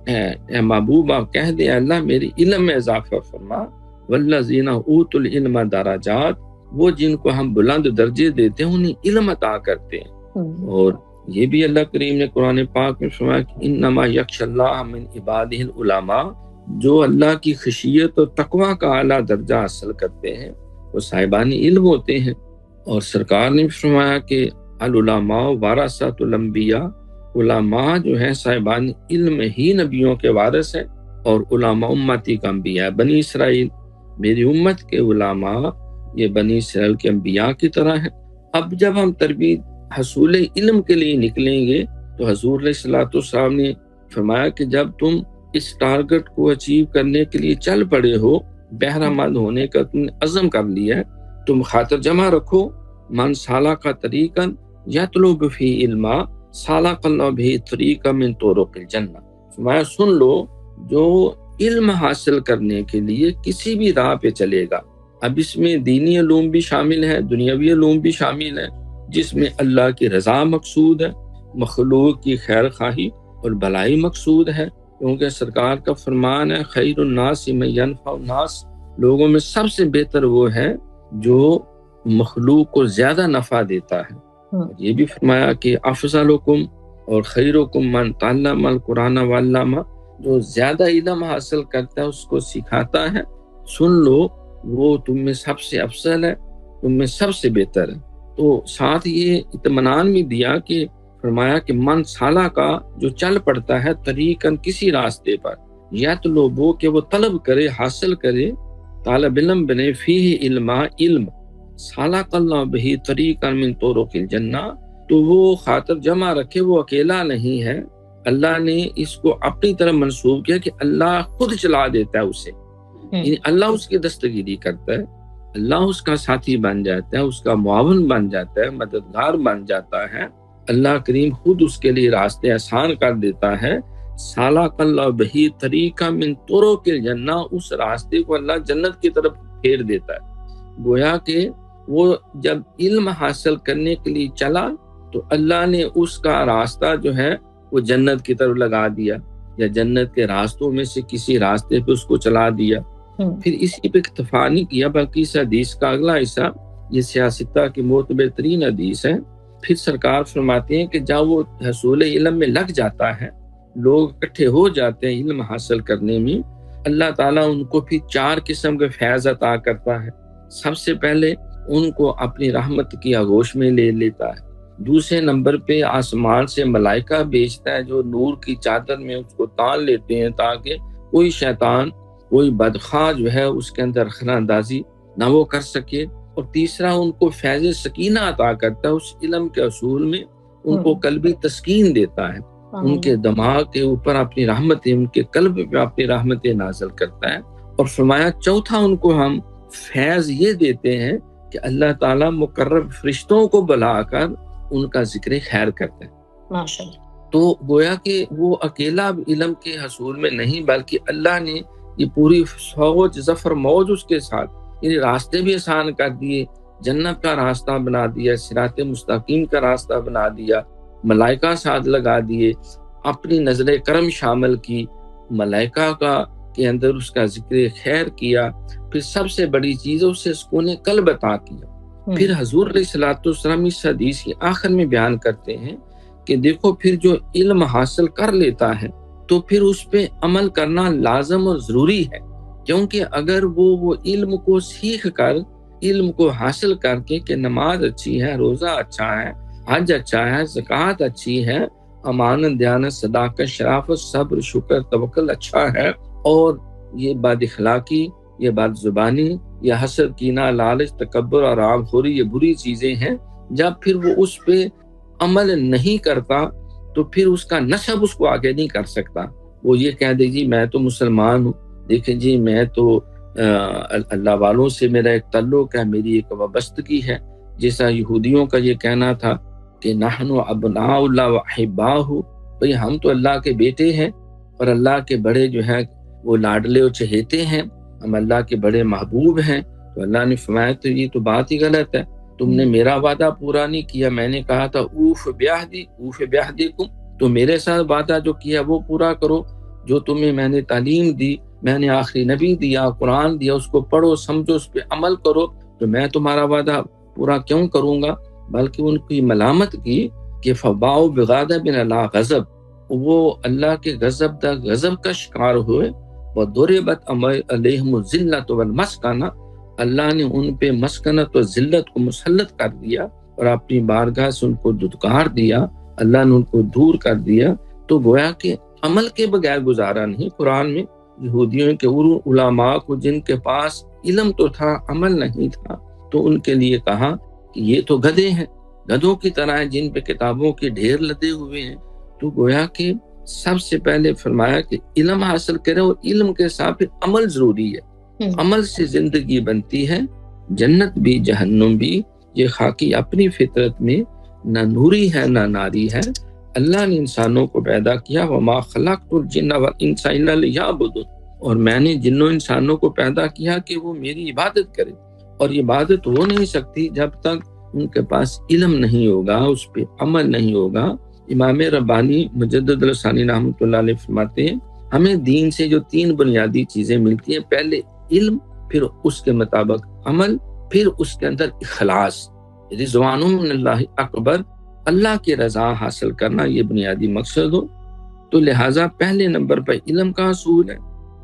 اے محبوب آپ کہہ دیں اللہ میری علم میں اضافہ فرما۔ والذین اوتوا العلم درجات، وہ جن کو ہم بلند درجے دیتے ہیں انہیں علم عطا کرتے ہیں۔ اور یہ بھی اللہ کریم نے قرآن پاک میں فرمایا کہ انما یخشی اللہ من عبادہ العلماء، جو اللہ کی خشیت اور تقوی کا اعلیٰ درجہ حاصل کرتے ہیں وہ صاحبان علم ہوتے ہیں۔ اور سرکار نے فرمایا کہ العلماء ورثۃ الانبیاء، علماء جو ہیں صاحبان علم ہی نبیوں کے وارث ہیں، اور علماء امتی کا انبیاء بنی اسرائیل، میری امت کے علماء یہ بنی اسرائیل کے انبیاء کی طرح ہیں۔ اب جب ہم تربیت حصول علم کے لیے نکلیں گے تو حضور علیہ الصلوۃ والسلام نے فرمایا کہ جب تم اس ٹارگٹ کو اچیو کرنے کے لیے چل پڑے ہو، بہرہ مند ہونے کا تم نے عزم کر لیا ہے، تم خاطر جمع رکھو، من سالک طریقا یطلب فی علما سالک اللہ بہ طریقا من طرق الجنہ، فرمایا سن لو، جو علم حاصل کرنے کے لیے کسی بھی راہ پہ چلے گا، اب اس میں دینی علوم بھی شامل ہے، دنیاوی علوم بھی شامل ہے، جس میں اللہ کی رضا مقصود ہے، مخلوق کی خیر خواہی اور بھلائی مقصود ہے، کیونکہ سرکار کا فرمان ہے خیر الناس من ینفع الناس، لوگوں میں سب سے بہتر وہ ہے جو مخلوق کو زیادہ نفع دیتا ہے۔ یہ بھی فرمایا کہ افضلکم اور خیرکم من تعلم القرآن وعلمہ، جو زیادہ علم حاصل کرتا ہے اس کو سکھاتا ہے، سن لو وہ تم میں سب سے افضل ہے، تم میں سب سے بہتر ہے۔ تو ساتھ یہ اطمینان بھی دیا کہ فرمایا کہ من سالہ کا جو چل پڑتا ہے طریقاً کسی راستے پر، یا تو لوگوں کہ وہ طلب کرے، حاصل کرے، طالب علم بنے، فیہ علما، علم، سالک اللہ بہ طریقا من طرق الجنہ، تو وہ خاطر جمع رکھے، وہ اکیلا نہیں ہے، اللہ نے اس کو اپنی طرف منسوب کیا کہ اللہ خود چلا دیتا ہے اسے، یعنی اللہ اس کی دستگیری کرتا ہے، اللہ اس کا ساتھی بن جاتا ہے، اس کا معاون بن جاتا ہے، مددگار بن جاتا ہے، اللہ کریم خود اس کے لیے راستے آسان کر دیتا ہے۔ سالک اللہ بہ طریقا من طرق الجنہ، اس راستے کو اللہ جنت کی طرف پھیر دیتا ہے۔ گویا کہ وہ جب علم حاصل کرنے کے لیے چلا تو اللہ نے اس کا راستہ جو ہے وہ جنت کی طرف لگا دیا، یا جنت کے راستوں میں سے کسی راستے پہ اس کو چلا دیا۔ پھر اسی پہ اکتفا نہیں کیا، بلکہ اس حدیث کا اگلا حصہ یہ سیاستہ کی معتبر ترین حدیث ہے۔ پھر سرکار فرماتے ہیں کہ جب وہ حصول علم میں لگ جاتا ہے، لوگ اکٹھے ہو جاتے ہیں علم حاصل کرنے میں، اللہ تعالیٰ ان کو پھر 4 قسم کے فیض عطا کرتا ہے۔ سب سے پہلے ان کو اپنی رحمت کی آغوش میں لے لیتا ہے، دوسرے نمبر پہ آسمان سے ملائکہ بھیجتا ہے جو نور کی چادر میں اس کو تان لیتے ہیں تاکہ کوئی شیطان، کوئی بدخواہ جو ہے اس کے اندر خلا اندازی نہ وہ کر سکے۔ اور تیسرا ان کو فیض سکینہ عطا کرتا ہے، اس علم کے اصول میں ان کو قلبی تسکین دیتا ہے، ان کے دماغ کے اوپر اپنی رحمتیں، ان کے قلب پہ اپنی رحمتیں نازل کرتا ہے۔ اور فرمایا چوتھا ان کو ہم فیض یہ دیتے ہیں کہ اللہ تعالیٰ مقرب فرشتوں کو بلا کر ان کا ذکر خیر کرتا ہے۔ ماشاءاللہ۔ تو گویا کہ وہ اکیلا علم کے حصول میں نہیں، بلکہ اللہ نے یہ پوری فوج ظفر موج اس کے ساتھ، یعنی راستے بھی آسان کر دیے، جنت کا راستہ بنا دیا، صراط مستقیم کا راستہ بنا دیا، ملائکہ ساتھ لگا دیے، اپنی نظر کرم شامل کی، ملائکہ کا کے اندر اس کا ذکر خیر کیا، پھر سب سے بڑی چیز ہے اسے سکون قلب عطا کیا۔ پھر حضور علیہ الصلوۃ والسلام اس حدیث کے آخر میں بیان کرتے ہیں کہ دیکھو پھر جو علم حاصل کر لیتا ہے تو پھر اس پہ عمل کرنا لازم اور ضروری ہے، کیونکہ اگر وہ علم کو سیکھ کر، علم کو حاصل کر کے کہ نماز اچھی ہے، روزہ اچھا ہے، حج اچھا ہے، زکوٰۃ اچھی ہے، امانت، دیانت، صداقت، شرافت، صبر، شکر، توکل اچھا ہے، اور یہ بد اخلاقی، یہ بد زبانی، یہ حسد، کینہ، لالچ، تکبر اور عام خوری، یہ بری چیزیں ہیں، جب پھر وہ اس پہ عمل نہیں کرتا تو پھر اس کا نسب اس کو آگے نہیں کر سکتا۔ وہ یہ کہہ دے جی میں تو مسلمان ہوں، دیکھیں جی میں تو اللہ والوں سے میرا ایک تعلق ہے، میری ایک وابستگی ہے، جیسا یہودیوں کا یہ کہنا تھا کہ نحن ابناء اللہ واحباہ، بھئی ہم تو اللہ کے بیٹے ہیں اور اللہ کے بڑے جو ہے وہ لاڈلے اور چہیتے ہیں، ہم اللہ کے بڑے محبوب ہیں۔ تو اللہ نے فرمایا تو یہ تو بات ہی غلط ہے، تم نے میرا وعدہ پورا نہیں کیا، میں نے کہا تھا اوف بعہدکم، تو میرے ساتھ وعدہ جو کیا وہ پورا کرو، جو تمہیں میں نے تعلیم دی، میں نے آخری نبی دیا، قرآن دیا، اس کو پڑھو، سمجھو، اس پہ عمل کرو، تو میں تمہارا وعدہ پورا کیوں کروں گا؟ بلکہ ان کی ملامت کی کہ فباؤ بغضب اللہ غضب، وہ اللہ کے غضب کا شکار ہوئے، وضربت علیہم الذلۃ والمسکنہ، اللہ نے ان پہ مسکنت و ذلت کو مسلط کر دیا اور اپنی بارگاہ سے ان کو دھتکار دیا، اللہ نے ان کو دور کر دیا۔ تو گویا کہ عمل کے بغیر گزارا نہیں۔ قرآن میں یہودیوں کے علماء کو جن کے پاس علم تو تھا، عمل نہیں تھا، تو ان کے لیے کہا کہ یہ تو گدھے ہیں، گدھوں کی طرح ہیں جن پہ کتابوں کے ڈھیر لدے ہوئے ہیں۔ تو گویا کہ سب سے پہلے فرمایا کہ علم حاصل کرے، اور علم کے ساتھ پھر عمل ضروری ہے۔ عمل سے زندگی بنتی ہے، جنت بھی جہنم بھی۔ یہ خاکی اپنی فطرت میں نہ نوری ہے نہ ناری ہے۔ اللہ نے انسانوں کو پیدا کیا، وما خلقت الجن والانس الا لیعبدون، اور میں نے جنوں انسانوں کو پیدا کیا کہ وہ میری عبادت کرے، اور عبادت ہو نہیں سکتی جب تک ان کے پاس علم نہیں ہوگا، اس پہ عمل نہیں ہوگا۔ امام ربانی مجدد الثانی رحمۃ اللہ علیہ فرماتے ہیں ہمیں دین سے جو 3 بنیادی چیزیں ملتی ہیں، پہلے علم، پھر اس کے مطابق عمل، پھر اس کے اندر اخلاص، رضوان من اللہ اکبر، اللہ کی رضا حاصل کرنا، یہ بنیادی مقصد ہو۔ تو لہٰذا پہلے نمبر پر علم کا حصول ہے،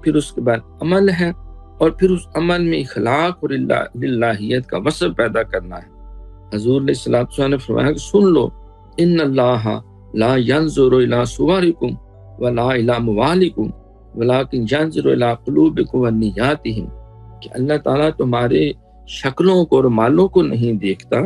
پھر اس کے بعد عمل ہے، اور پھر اس عمل میں اخلاق اور للہیت کا وصف پیدا کرنا ہے۔ حضور علیہ الصلوۃ والسلام نے فرمایا کہ سن لو، ان اللہ لا ينظر الى صورکم ولا الى اموالکم ولکن ينظر الى قلوبکم ونیاتہم، کہ اللہ تعالیٰ تمہارے شکلوں کو اور مالوں کو نہیں دیکھتا،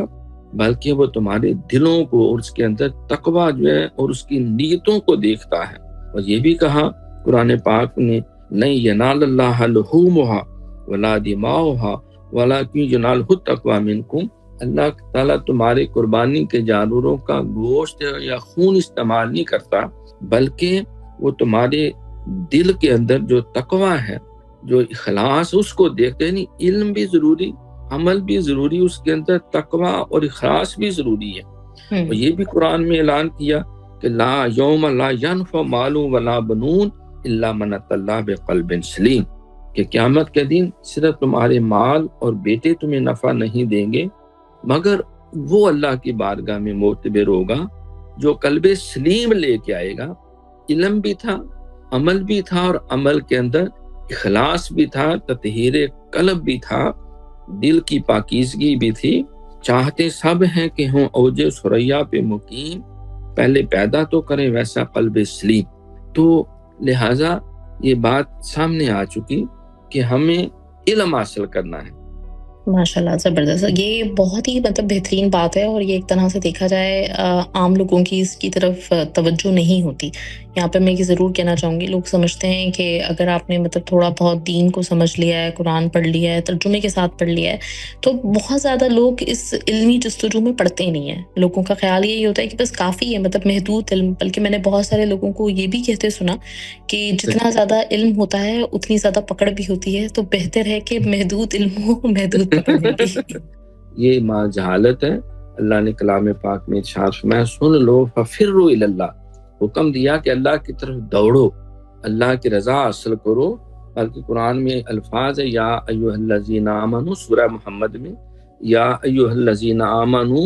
بلکہ وہ تمہارے دلوں کو اور اس کے اندر تقویٰ جو ہے اور اس کی نیتوں کو دیکھتا ہے۔ اور یہ بھی کہا قرآن پاک نے لن ینال اللہ لحومها ولا دماؤها ولکن ینالہ التقویٰ منکم، اللہ تعالیٰ تمہارے قربانی کے جانوروں کا گوشت یا خون استعمال نہیں کرتا، بلکہ وہ تمہارے دل کے اندر جو تقویٰ ہے، جو اخلاص، اس کو دیکھتے نہیں۔ علم بھی ضروری، عمل بھی ضروری، اس کے اندر تقویٰ اور اخلاص بھی ضروری ہے۔ اور یہ بھی قرآن میں اعلان کیا کہ لا یوم لا ینفع مال ولا بنون الا من اتى اللہ بقلب سلیم، کہ قیامت کے دن صرف تمہارے مال اور بیٹے تمہیں نفع نہیں دیں گے، مگر وہ اللہ کی بارگاہ میں معتبر ہوگا جو قلب سلیم لے کے آئے گا۔ علم بھی تھا، عمل بھی تھا، اور عمل کے اندر اخلاص بھی تھا، تطہیر قلب بھی تھا، دل کی پاکیزگی بھی تھی۔ چاہتے سب ہیں کہ ہوں اوج ثریا پہ مقیم، پہلے پیدا تو کریں ویسا قلب سلیم۔ تو لہٰذا یہ بات سامنے آ چکی کہ ہمیں علم حاصل کرنا ہے۔ ماشاء اللہ، زبردست۔ یہ بہت ہی بہترین بات ہے، اور یہ ایک طرح سے دیکھا جائے عام لوگوں کی اس کی طرف توجہ نہیں ہوتی۔ یہاں پہ میں یہ ضرور کہنا چاہوں گی، لوگ سمجھتے ہیں کہ اگر آپ نے تھوڑا بہت دین کو سمجھ لیا ہے، قرآن پڑھ لیا ہے، ترجمے کے ساتھ پڑھ لیا ہے، تو بہت زیادہ لوگ اس علمی جستجو میں پڑھتے نہیں ہیں۔ لوگوں کا خیال یہی ہوتا ہے کہ بس کافی ہے، محدود علم۔ بلکہ میں نے بہت سارے لوگوں کو یہ بھی کہتے سنا کہ جتنا زیادہ علم ہوتا ہے اتنی زیادہ پکڑ بھی ہوتی ہے، تو بہتر ہے کہ محدود علم ہو، محدود پکڑ ہوگی۔ یہ ماں جہالت ہے۔ اللہ نے کلام پاک میں ارشاد فرمایا سن لو ففروا الی اللہ، حکم دیا کہ اللہ کی طرف دوڑو، اللہ کی رضا حاصل کرو۔ بلکہ قرآن میں الفاظ ہے یا ایھا الذین آمنوا، سورہ محمد میں یا ایھا الذین آمنوا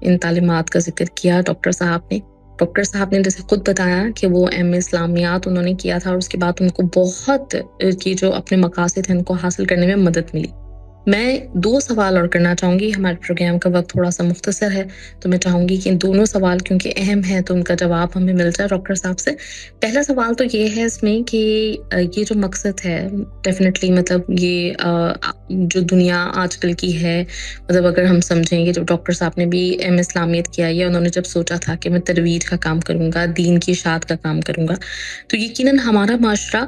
ان تعلیمات کا ذکر کیا ڈاکٹر صاحب نے جیسے خود بتایا کہ وہ ایم اے اسلامیات انہوں نے کیا تھا، اور اس کے بعد ان کو بہت یہ جو اپنے مقاصد ہیں ان کو حاصل کرنے میں مدد ملی۔ میں 2 سوال اور کرنا چاہوں گی، ہمارے پروگرام کا وقت تھوڑا سا مختصر ہے، تو میں چاہوں گی کہ ان دونوں سوال کیونکہ اہم ہیں تو ان کا جواب ہمیں مل جائے ڈاکٹر صاحب سے۔ پہلا سوال تو یہ ہے اس میں کہ یہ جو مقصد ہے ڈیفینیٹلی مطلب یہ جو دنیا آج کل کی ہے، مطلب اگر ہم سمجھیں گے، جو ڈاکٹر صاحب نے بھی ایم اسلامیت کیا ہے، انہوں نے جب سوچا تھا کہ میں ترویج کا کام کروں گا، دین کی اشاعت کا کام کروں گا، تو یقیناً ہمارا معاشرہ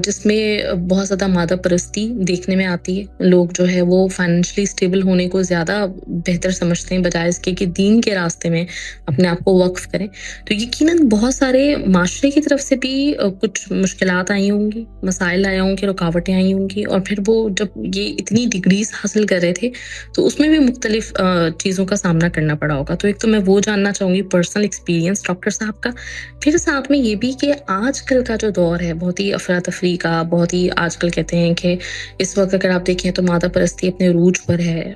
جس میں بہت زیادہ مادہ پرستی دیکھنے میں آتی ہے، لوگ جو ہے وہ فائنینشلی اسٹیبل ہونے کو زیادہ بہتر سمجھتے ہیں بجائے اس کے کہ دین کے راستے میں اپنے آپ کو وقف کریں، تو یقیناً بہت سارے معاشرے کی طرف سے بھی کچھ مشکلات آئی ہوں گی، مسائل آئے ہوں گے، رکاوٹیں آئی ہوں گی، اور پھر وہ جب یہ اتنی ڈگریز حاصل کر رہے تھے تو اس میں بھی مختلف چیزوں کا سامنا کرنا پڑا ہوگا۔ تو ایک تو میں وہ جاننا چاہوں گی پرسنل ایکسپیرینس ڈاکٹر صاحب کا، پھر ساتھ میں یہ بھی کہ آج کل کا جو دور ہے بہت ہی افراتفری کا، بہت ہی آج کل کہتے ہیں کہ اس وقت اگر آپ دیکھیں تو مادہ پرستی اپنے عروج پر ہے،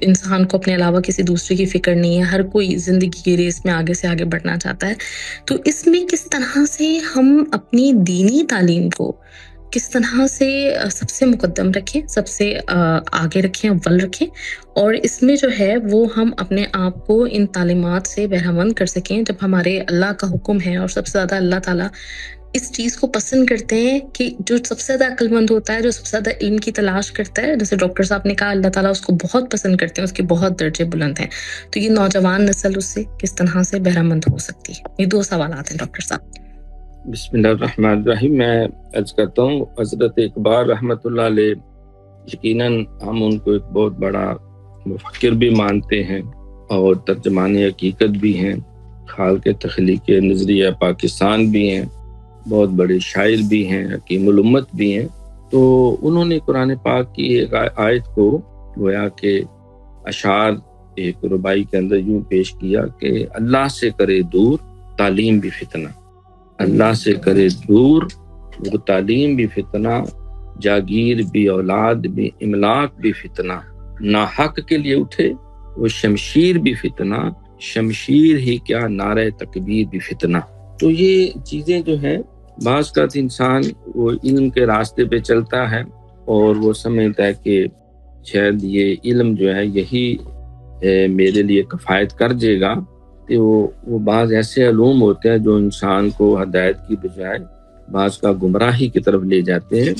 انسان کو اپنے علاوہ کسی دوسرے کی فکر نہیں ہے، ہر کوئی زندگی کی ریس میں آگے سے آگے بڑھنا چاہتا ہے، تو اس میں کس طرح سے ہم اپنی دینی تعلیم کو کس طرح سے سب سے مقدم رکھیں، سب سے آگے رکھیں، اول رکھیں، اور اس میں جو ہے وہ ہم اپنے آپ کو ان تعلیمات سے بہرمند کر سکیں جب ہمارے اللہ کا حکم ہے، اور سب سے زیادہ اللہ تعالیٰ اس چیز کو پسند کرتے ہیں کہ جو سب سے زیادہ عقل مند ہوتا ہے، جو سب سے زیادہ علم کی تلاش کرتا ہے، جیسے ڈاکٹر صاحب نے کہا اللہ تعالیٰ اس کو بہت پسند کرتے ہیں، اس کے بہت درجے بلند ہیں، تو یہ نوجوان نسل اس سے کس طرح سے بہرمند ہو سکتی ہے؟ یہ 2 سوالات ہیں ڈاکٹر صاحب۔ بسم اللہ الرحمن الرحیم۔ میں عرض کرتا ہوں حضرت اقبال رحمۃ اللہ علیہ، یقیناً ہم ان کو ایک بہت بڑا مفکر بھی مانتے ہیں اور ترجمان حقیقت بھی ہیں، خالق تخلیق نظریہ پاکستان بھی ہیں، بہت بڑے شاعر بھی ہیں، حکیم الامت بھی ہیں۔ تو انہوں نے قرآن پاک کی ایک آیت کو گویا کہ اشعار ایک ربائی کے اندر یوں پیش کیا کہ اللہ سے کرے دور تعلیم بھی فتنہ، اللہ سے کرے دور وہ تعلیم بھی فتنہ، جاگیر بھی اولاد بھی املاک بھی فتنہ، ناحق کے لیے اٹھے وہ شمشیر بھی فتنہ، شمشیر ہی کیا نعرہ تکبیر بھی فتنہ۔ تو یہ چیزیں جو ہیں بعض کا انسان وہ علم کے راستے پہ چلتا ہے اور وہ سمجھتا ہے کہ شاید یہ علم جو ہے یہی میرے لیے کفایت کر جائے گا، کہ وہ بعض ایسے علوم ہوتے ہیں جو انسان کو ہدایت کی بجائے بعض کا گمراہی کی طرف لے جاتے ہیں۔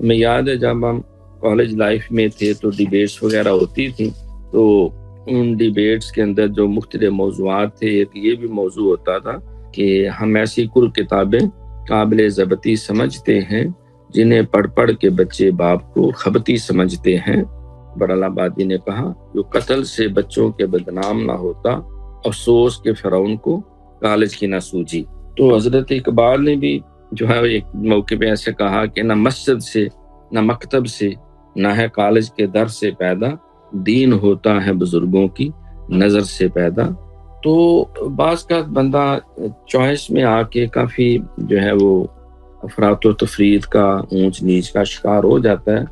ہمیں یاد ہے جب ہم کالج لائف میں تھے تو ڈیبیٹس وغیرہ ہوتی تھیں، تو ان ڈیبیٹس کے اندر جو مختلف موضوعات تھے، ایک یہ بھی موضوع ہوتا تھا کہ ہم ایسی کل کتابیں قابل ضبطی سمجھتے ہیں جنہیں پڑھ پڑھ کے بچے باپ کو خبتی سمجھتے ہیں۔ برال آبادی نے کہا جو قتل سے بچوں کے بدنام نہ ہوتا، افسوس کے فرعون کو کالج کی نہ سوجی۔ تو حضرت اقبال نے بھی جو ہے ایک موقع پہ ایسے کہا کہ نہ مسجد سے نہ مکتب سے نہ ہے کالج کے در سے پیدا، دین ہوتا ہے بزرگوں کی نظر سے پیدا۔ تو بعض کا بندہ چوائس میں آ کے کافی جو ہے وہ افراط و تفرید کا، اونچ نیچ کا شکار ہو جاتا ہے۔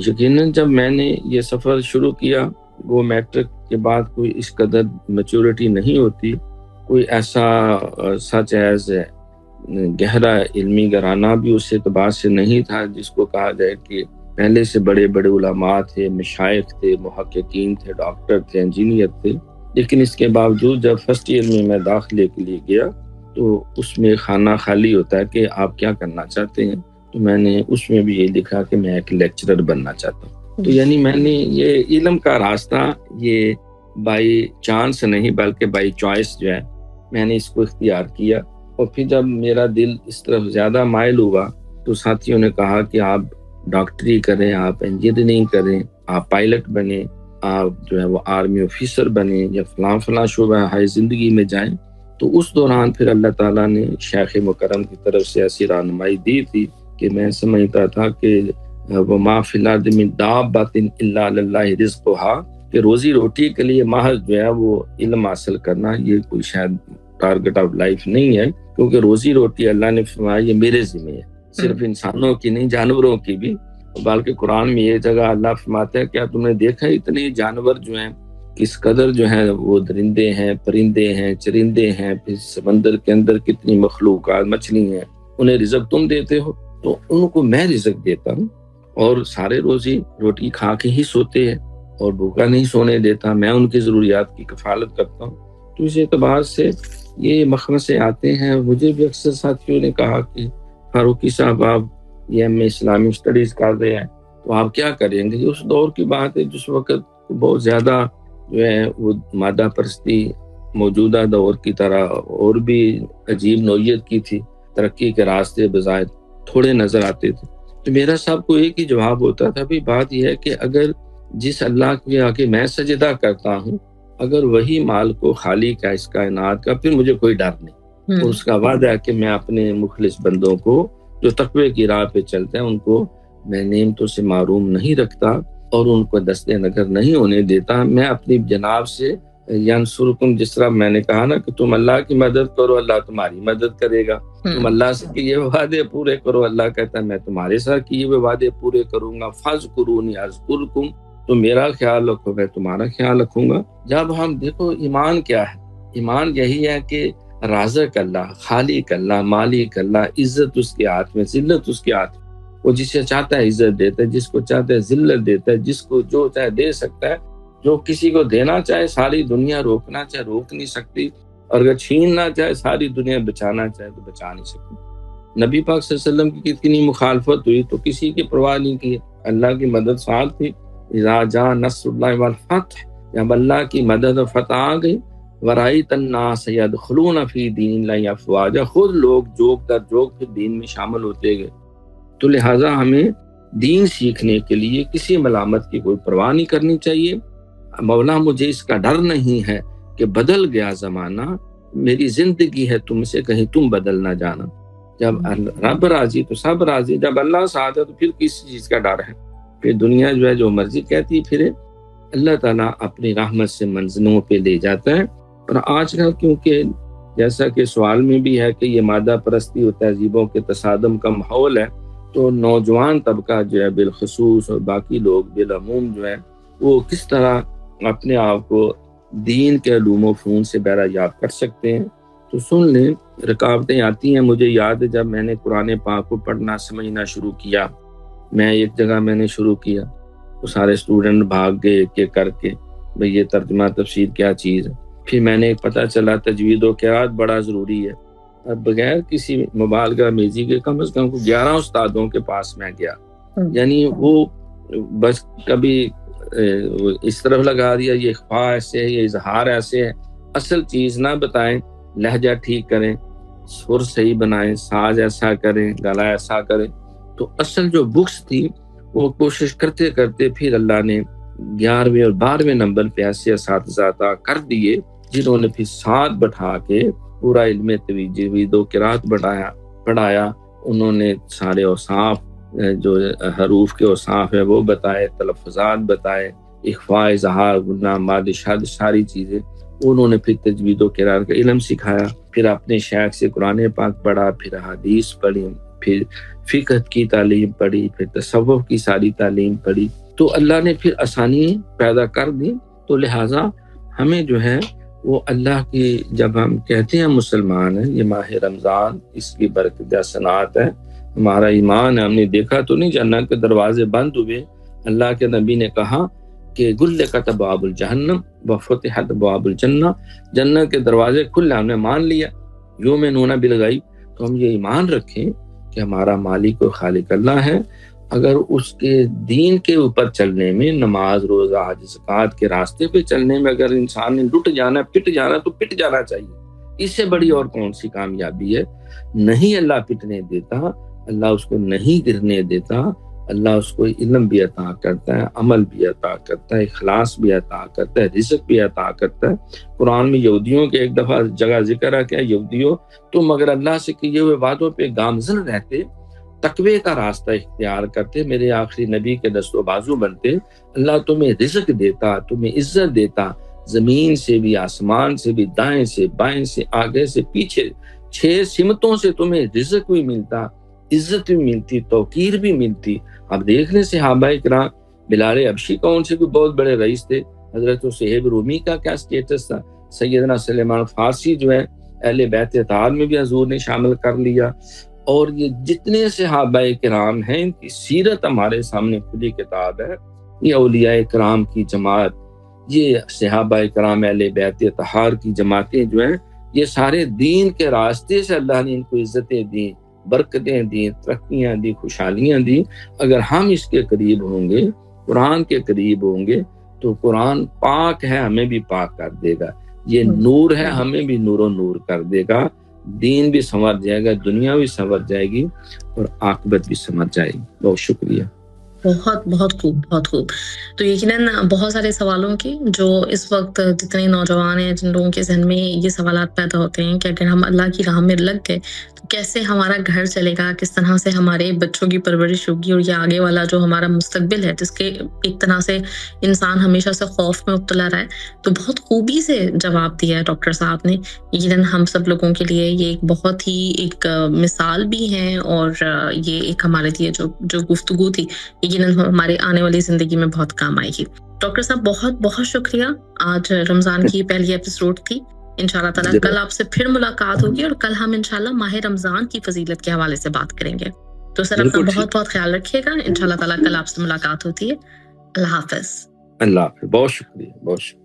یقیناً جب میں نے یہ سفر شروع کیا، وہ میٹرک کے بعد کوئی اس قدر میچورٹی نہیں ہوتی، کوئی ایسا سچ ایز گہرا علمی گرانہ بھی اس اعتبار سے نہیں تھا جس کو کہا جائے کہ پہلے سے بڑے بڑے علماء تھے، مشائخ تھے، محققین تھے، ڈاکٹر تھے، انجینئر تھے، لیکن اس کے باوجود جب فرسٹ ایئر میں داخلے کے لیے گیا تو اس میں خانہ خالی ہوتا ہے کہ آپ کیا کرنا چاہتے ہیں، تو میں نے اس میں بھی یہ لکھا کہ میں ایک لیکچرر بننا چاہتا ہوں۔ تو یعنی میں نے یہ علم کا راستہ یہ بائی چانس نہیں بلکہ بائی چوائس جو ہے میں نے اس کو اختیار کیا۔ اور پھر جب میرا دل اس طرف زیادہ مائل ہوا تو ساتھیوں نے کہا کہ آپ ڈاکٹری کریں، آپ انجینئرنگ کریں، آپ پائلٹ بنیں، آپ جو ہے وہ آرمی آفیسر بنیں یا فلاں فلاں شعبہ ہائی زندگی میں جائیں۔ تو اس دوران پھر اللہ تعالیٰ نے شیخ مکرم کی طرف سے ایسی رہنمائی دی تھی کہ میں سمجھتا تھا کہ وَمَا فِي الْأَرْضِ مِن دَابَّةٍ إِلَّا عَلَى اللَّهِ رِزْقُهَا، کہ روزی روٹی کے لیے محض جو ہے وہ علم حاصل کرنا یہ کوئی شاید ٹارگٹ آف لائف نہیں ہے، کیونکہ روزی روٹی اللہ نے فرمایا یہ میرے ذمہ ہے، صرف انسانوں کی نہیں جانوروں کی بھی۔ بلکہ قرآن میں یہ جگہ اللہ فرماتا ہے کیا تم نے دیکھا اتنے جانور جو ہیں کس قدر جو ہیں وہ درندے ہیں، پرندے ہیں، چرندے ہیں، پھر سمندر کے اندر کتنی مخلوقات مچھلی ہیں، انہیں رزق تم دیتے ہو، تو ان کو میں رزق دیتا ہوں اور سارے روزی روٹی کھا کے ہی سوتے ہیں اور بھوکا نہیں سونے دیتا، میں ان کی ضروریات کی کفالت کرتا ہوں۔ تو اس اعتبار سے یہ مخمصے آتے ہیں۔ مجھے بھی اکثر ساتھیوں نے کہا کہ فاروقی صاحب آپ یہ ہم اسلامی اسٹڈیز کر رہے ہیں تو آپ کیا کریں گے؟ اس دور کی بات ہے جس وقت بہت زیادہ جو ہے وہ مادہ پرستی موجودہ دور کی طرح اور بھی عجیب نوعیت کی تھی، ترقی کے راستے بظاہر تھوڑے نظر آتے تھے۔ تو میرا صاحب کو ایک ہی جواب ہوتا تھا، بھی بات یہ ہے کہ اگر جس اللہ کے آگے میں سجدہ کرتا ہوں اگر وہی مال کو خالق ہے اس کائنات کا، پھر مجھے کوئی ڈر نہیں، اور اس کا وعدہ ہے کہ میں اپنے مخلص بندوں کو جو تقوی کی راہ پہ چلتے ہیں ان کو میں نعمتوں سے محروم نہیں رکھتا اور ان کو دست نظر نہیں ہونے دیتا۔ میں اپنی جناب سے ینصرکم، جس طرح میں نے کہا نا کہ تم اللہ کی مدد کرو اللہ تمہاری مدد کرے گا، تم اللہ سے کیے ہوئے وعدے پورے کرو، اللہ کہتا ہے میں تمہارے ساتھ کیے ہوئے وعدے پورے کروں گا، فاذکرونی اذکرکم، تو میرا خیال رکھو میں تمہارا خیال رکھوں گا۔ جب ہم دیکھو ایمان کیا ہے، ایمان یہی ہے کہ رازق اللہ، خالق اللہ، مالک اللہ، عزت اس کے ہاتھ میں، ذلت اس کے ہاتھ میں، وہ جسے چاہتا ہے عزت دیتا ہے، جس کو چاہتا ہے ذلت دیتا ہے، جس کو جو چاہے دے سکتا ہے، جو کسی کو دینا چاہے ساری دنیا روکنا چاہے روک نہیں سکتی، اور اگر چھیننا چاہے ساری دنیا بچانا چاہے تو بچا نہیں سکتی۔ نبی پاک صلی اللہ علیہ وسلم کی کتنی مخالفت ہوئی تو کسی کی پرواہ نہیں کی، اللہ کی مدد ساتھ تھی۔ اذا جاء نصر اللہ والفتح، جب اللہ کی مدد و فتح آ گئی، ورأیت الناس یدخلون فی دین اللہ افواجا، خود لوگ جوگ در جوگ پھر دین میں شامل ہوتے گئے۔ تو لہٰذا ہمیں دین سیکھنے کے لیے کسی ملامت کی کوئی پرواہ نہیں کرنی چاہیے۔ مولا مجھے اس کا ڈر نہیں ہے کہ بدل گیا زمانہ، میری زندگی ہے تم سے، کہیں تم بدل نہ جانا۔ جب رب راضی تو سب راضی، جب اللہ ساتھ ہے تو پھر کس چیز کا ڈر ہے؟ پھر دنیا جو ہے جو مرضی کہتی پھرے، اللہ تعالیٰ اپنی رحمت سے منزلوں پہ لے جاتا ہے۔ اور آج کل کیونکہ جیسا کہ سوال میں بھی ہے کہ یہ مادہ پرستی و تہذیبوں کے تصادم کا ماحول ہے، تو نوجوان طبقہ جو ہے بالخصوص اور باقی لوگ بالعموم جو ہے وہ کس طرح اپنے آپ کو دین کے علوم و فنون سے بہرہ یاب کر سکتے ہیں۔ تو سن لیں، رکاوٹیں آتی ہیں۔ مجھے یاد ہے جب میں نے قرآن پاک کو پڑھنا سمجھنا شروع کیا، میں ایک جگہ میں نے شروع کیا، وہ سارے اسٹوڈنٹ بھاگ گئے ایک ایک کر کے، بھئی یہ ترجمہ تفسیر کیا چیز ہے۔ پھر میں نے پتہ چلا تجوید و قرات بڑا ضروری ہے۔ اب بغیر کسی مبالغہ میزی کے کم از کم 11 استادوں کے پاس میں گیا، یعنی وہ بس کبھی اس طرف لگا دیا یہ اخفاء ایسے ہے، یہ اظہار ایسے ہے، اصل چیز نہ بتائیں، لہجہ ٹھیک کریں، سر صحیح بنائیں، ساز ایسا کریں، گلا ایسا کریں۔ تو اصل جو بکس تھی وہ کوشش کرتے کرتے پھر اللہ نے 11ویں اور 12ویں نمبر پہ ایسے اساتذہ عطا کر دیے جنہوں نے پھر ساتھ بٹھا کے پورا علم تجوید و قرات پڑھایا۔ انہوں نے سارے اوصاف جو حروف کے اوصاف ہیں وہ بتائے، تلفظات بتائے، اخفاء اظہار گناہ ماد شاد ساری چیزیں انہوں نے پھر تجوید و قرات کا علم سکھایا۔ پھر اپنے شیخ سے قرآن پاک پڑھا، پھر حدیث پڑھی، پھر فقہ کی تعلیم پڑھی، پھر تصوف کی ساری تعلیم پڑھی۔ تو اللہ نے پھر آسانی پیدا کر دی۔ تو لہٰذا ہمیں جو ہے وہ اللہ کی، جب ہم کہتے ہیں مسلمان ہیں، یہ ماہ رمضان اس کی برکت حسنات ہے، ہمارا ایمان ہے۔ ہم نے دیکھا تو نہیں جنت کے دروازے بند ہوئے، اللہ کے نبی نے کہا کہ غلقت ابواب الجہنم وفتحت ابواب الجنہ، جنت کے دروازے کھلے، ہم نے مان لیا یؤمنون بالغیب۔ تو ہم یہ ایمان رکھیں کہ ہمارا مالک و خالق اللہ ہے۔ اگر اس کے دین کے اوپر چلنے میں، نماز روزہ حج زکوٰۃ کے راستے پہ چلنے میں اگر انسان نے لٹ جانا، پٹ جانا تو پٹ جانا چاہیے۔ اس سے بڑی اور کون سی کامیابی ہے؟ نہیں اللہ پٹنے دیتا، اللہ اس کو نہیں گرنے دیتا، اللہ اس کو علم بھی عطا کرتا ہے، عمل بھی عطا کرتا ہے، اخلاص بھی عطا کرتا ہے، رزق بھی عطا کرتا ہے۔ قرآن میں یہودیوں کے ایک دفعہ جگہ ذکر ہے کہ یہودیوں تم اگر اللہ سے کیے ہوئے وعدوں پہ گامزن رہتے، تقوی کا راستہ اختیار کرتے، میرے آخری نبی کے دست و بازو بنتے، اللہ تمہیں رزق دیتا، تمہیں عزت دیتا، زمین سے بھی، آسمان سے بھی، دائیں سے بائیں سے، آگے سے پیچھے، 6 سمتوں سے تمہیں رزق بھی ملتا، عزت بھی ملتی، توقیر بھی ملتی، اب دیکھ لیں صحابہ کرام، بلال حبشی کون سے کوئی بہت بڑے رئیس تھے، حضرت صہیب رومی کا کیا سٹیٹس تھا، سیدنا سلیمان فارسی جو ہے اہل بیت اطہار میں بھی حضور نے شامل کر لیا، اور یہ جتنے صحابہ کرام ہیں ان کی سیرت ہمارے سامنے کھلی کتاب ہے، یہ اولیاء کرام کی جماعت، یہ صحابہ کرام اہل بیت اطہار کی جماعتیں جو ہیں، یہ سارے دین کے راستے سے اللہ نے ان کو عزتیں دی، برکتیں دی، ترقیاں دی، خوشحالیاں دی۔ اگر ہم اس کے قریب ہوں گے، قرآن کے قریب ہوں گے، تو قرآن پاک ہے، ہمیں بھی پاک کر دے گا، یہ نور ہے، ہمیں بھی نور و نور کر دے گا، دین بھی سنور جائے گا، دنیا بھی سنور جائے گی، اور عاقبت بھی سنور جائے گی۔ بہت شکریہ۔ بہت بہت خوب، بہت خوب۔ تو یقیناً بہت سارے سوالوں کی جو اس وقت جتنے نوجوان ہیں، جن لوگوں کے ذہن میں یہ سوالات پیدا ہوتے ہیں کہ اگر ہم اللہ کی راہ میں لگ گئے تو کیسے ہمارا گھر چلے گا، کس طرح سے ہمارے بچوں کی پرورش ہوگی، اور یہ آگے والا جو ہمارا مستقبل ہے جس کے ایک طرح سے انسان ہمیشہ سے خوف میں مبتلا رہا ہے، تو بہت خوبی سے جواب دیا ہے ڈاکٹر صاحب نے۔ یقیناً ہم سب لوگوں کے لیے یہ ایک بہت ہی ایک مثال بھی ہے، اور یہ ایک ہمارے لیے جو گفتگو تھی یقیناً ہمارے آنے والی زندگی میں بہت کام آئے گی۔ ڈاکٹر صاحب بہت بہت شکریہ، آج رمضان کی پہلی ایپیسوڈ تھی، انشاءاللہ تعالیٰ کل آپ سے پھر ملاقات ہوگی، اور کل ہم انشاءاللہ ماہ رمضان کی فضیلت کے حوالے سے بات کریں گے۔ تو سر اپنا بہت بہت خیال رکھیے گا، انشاءاللہ تعالیٰ کل آپ سے ملاقات ہوتی ہے۔ اللہ حافظ۔ اللہ حافظ، بہت شکریہ، بہت شکریہ۔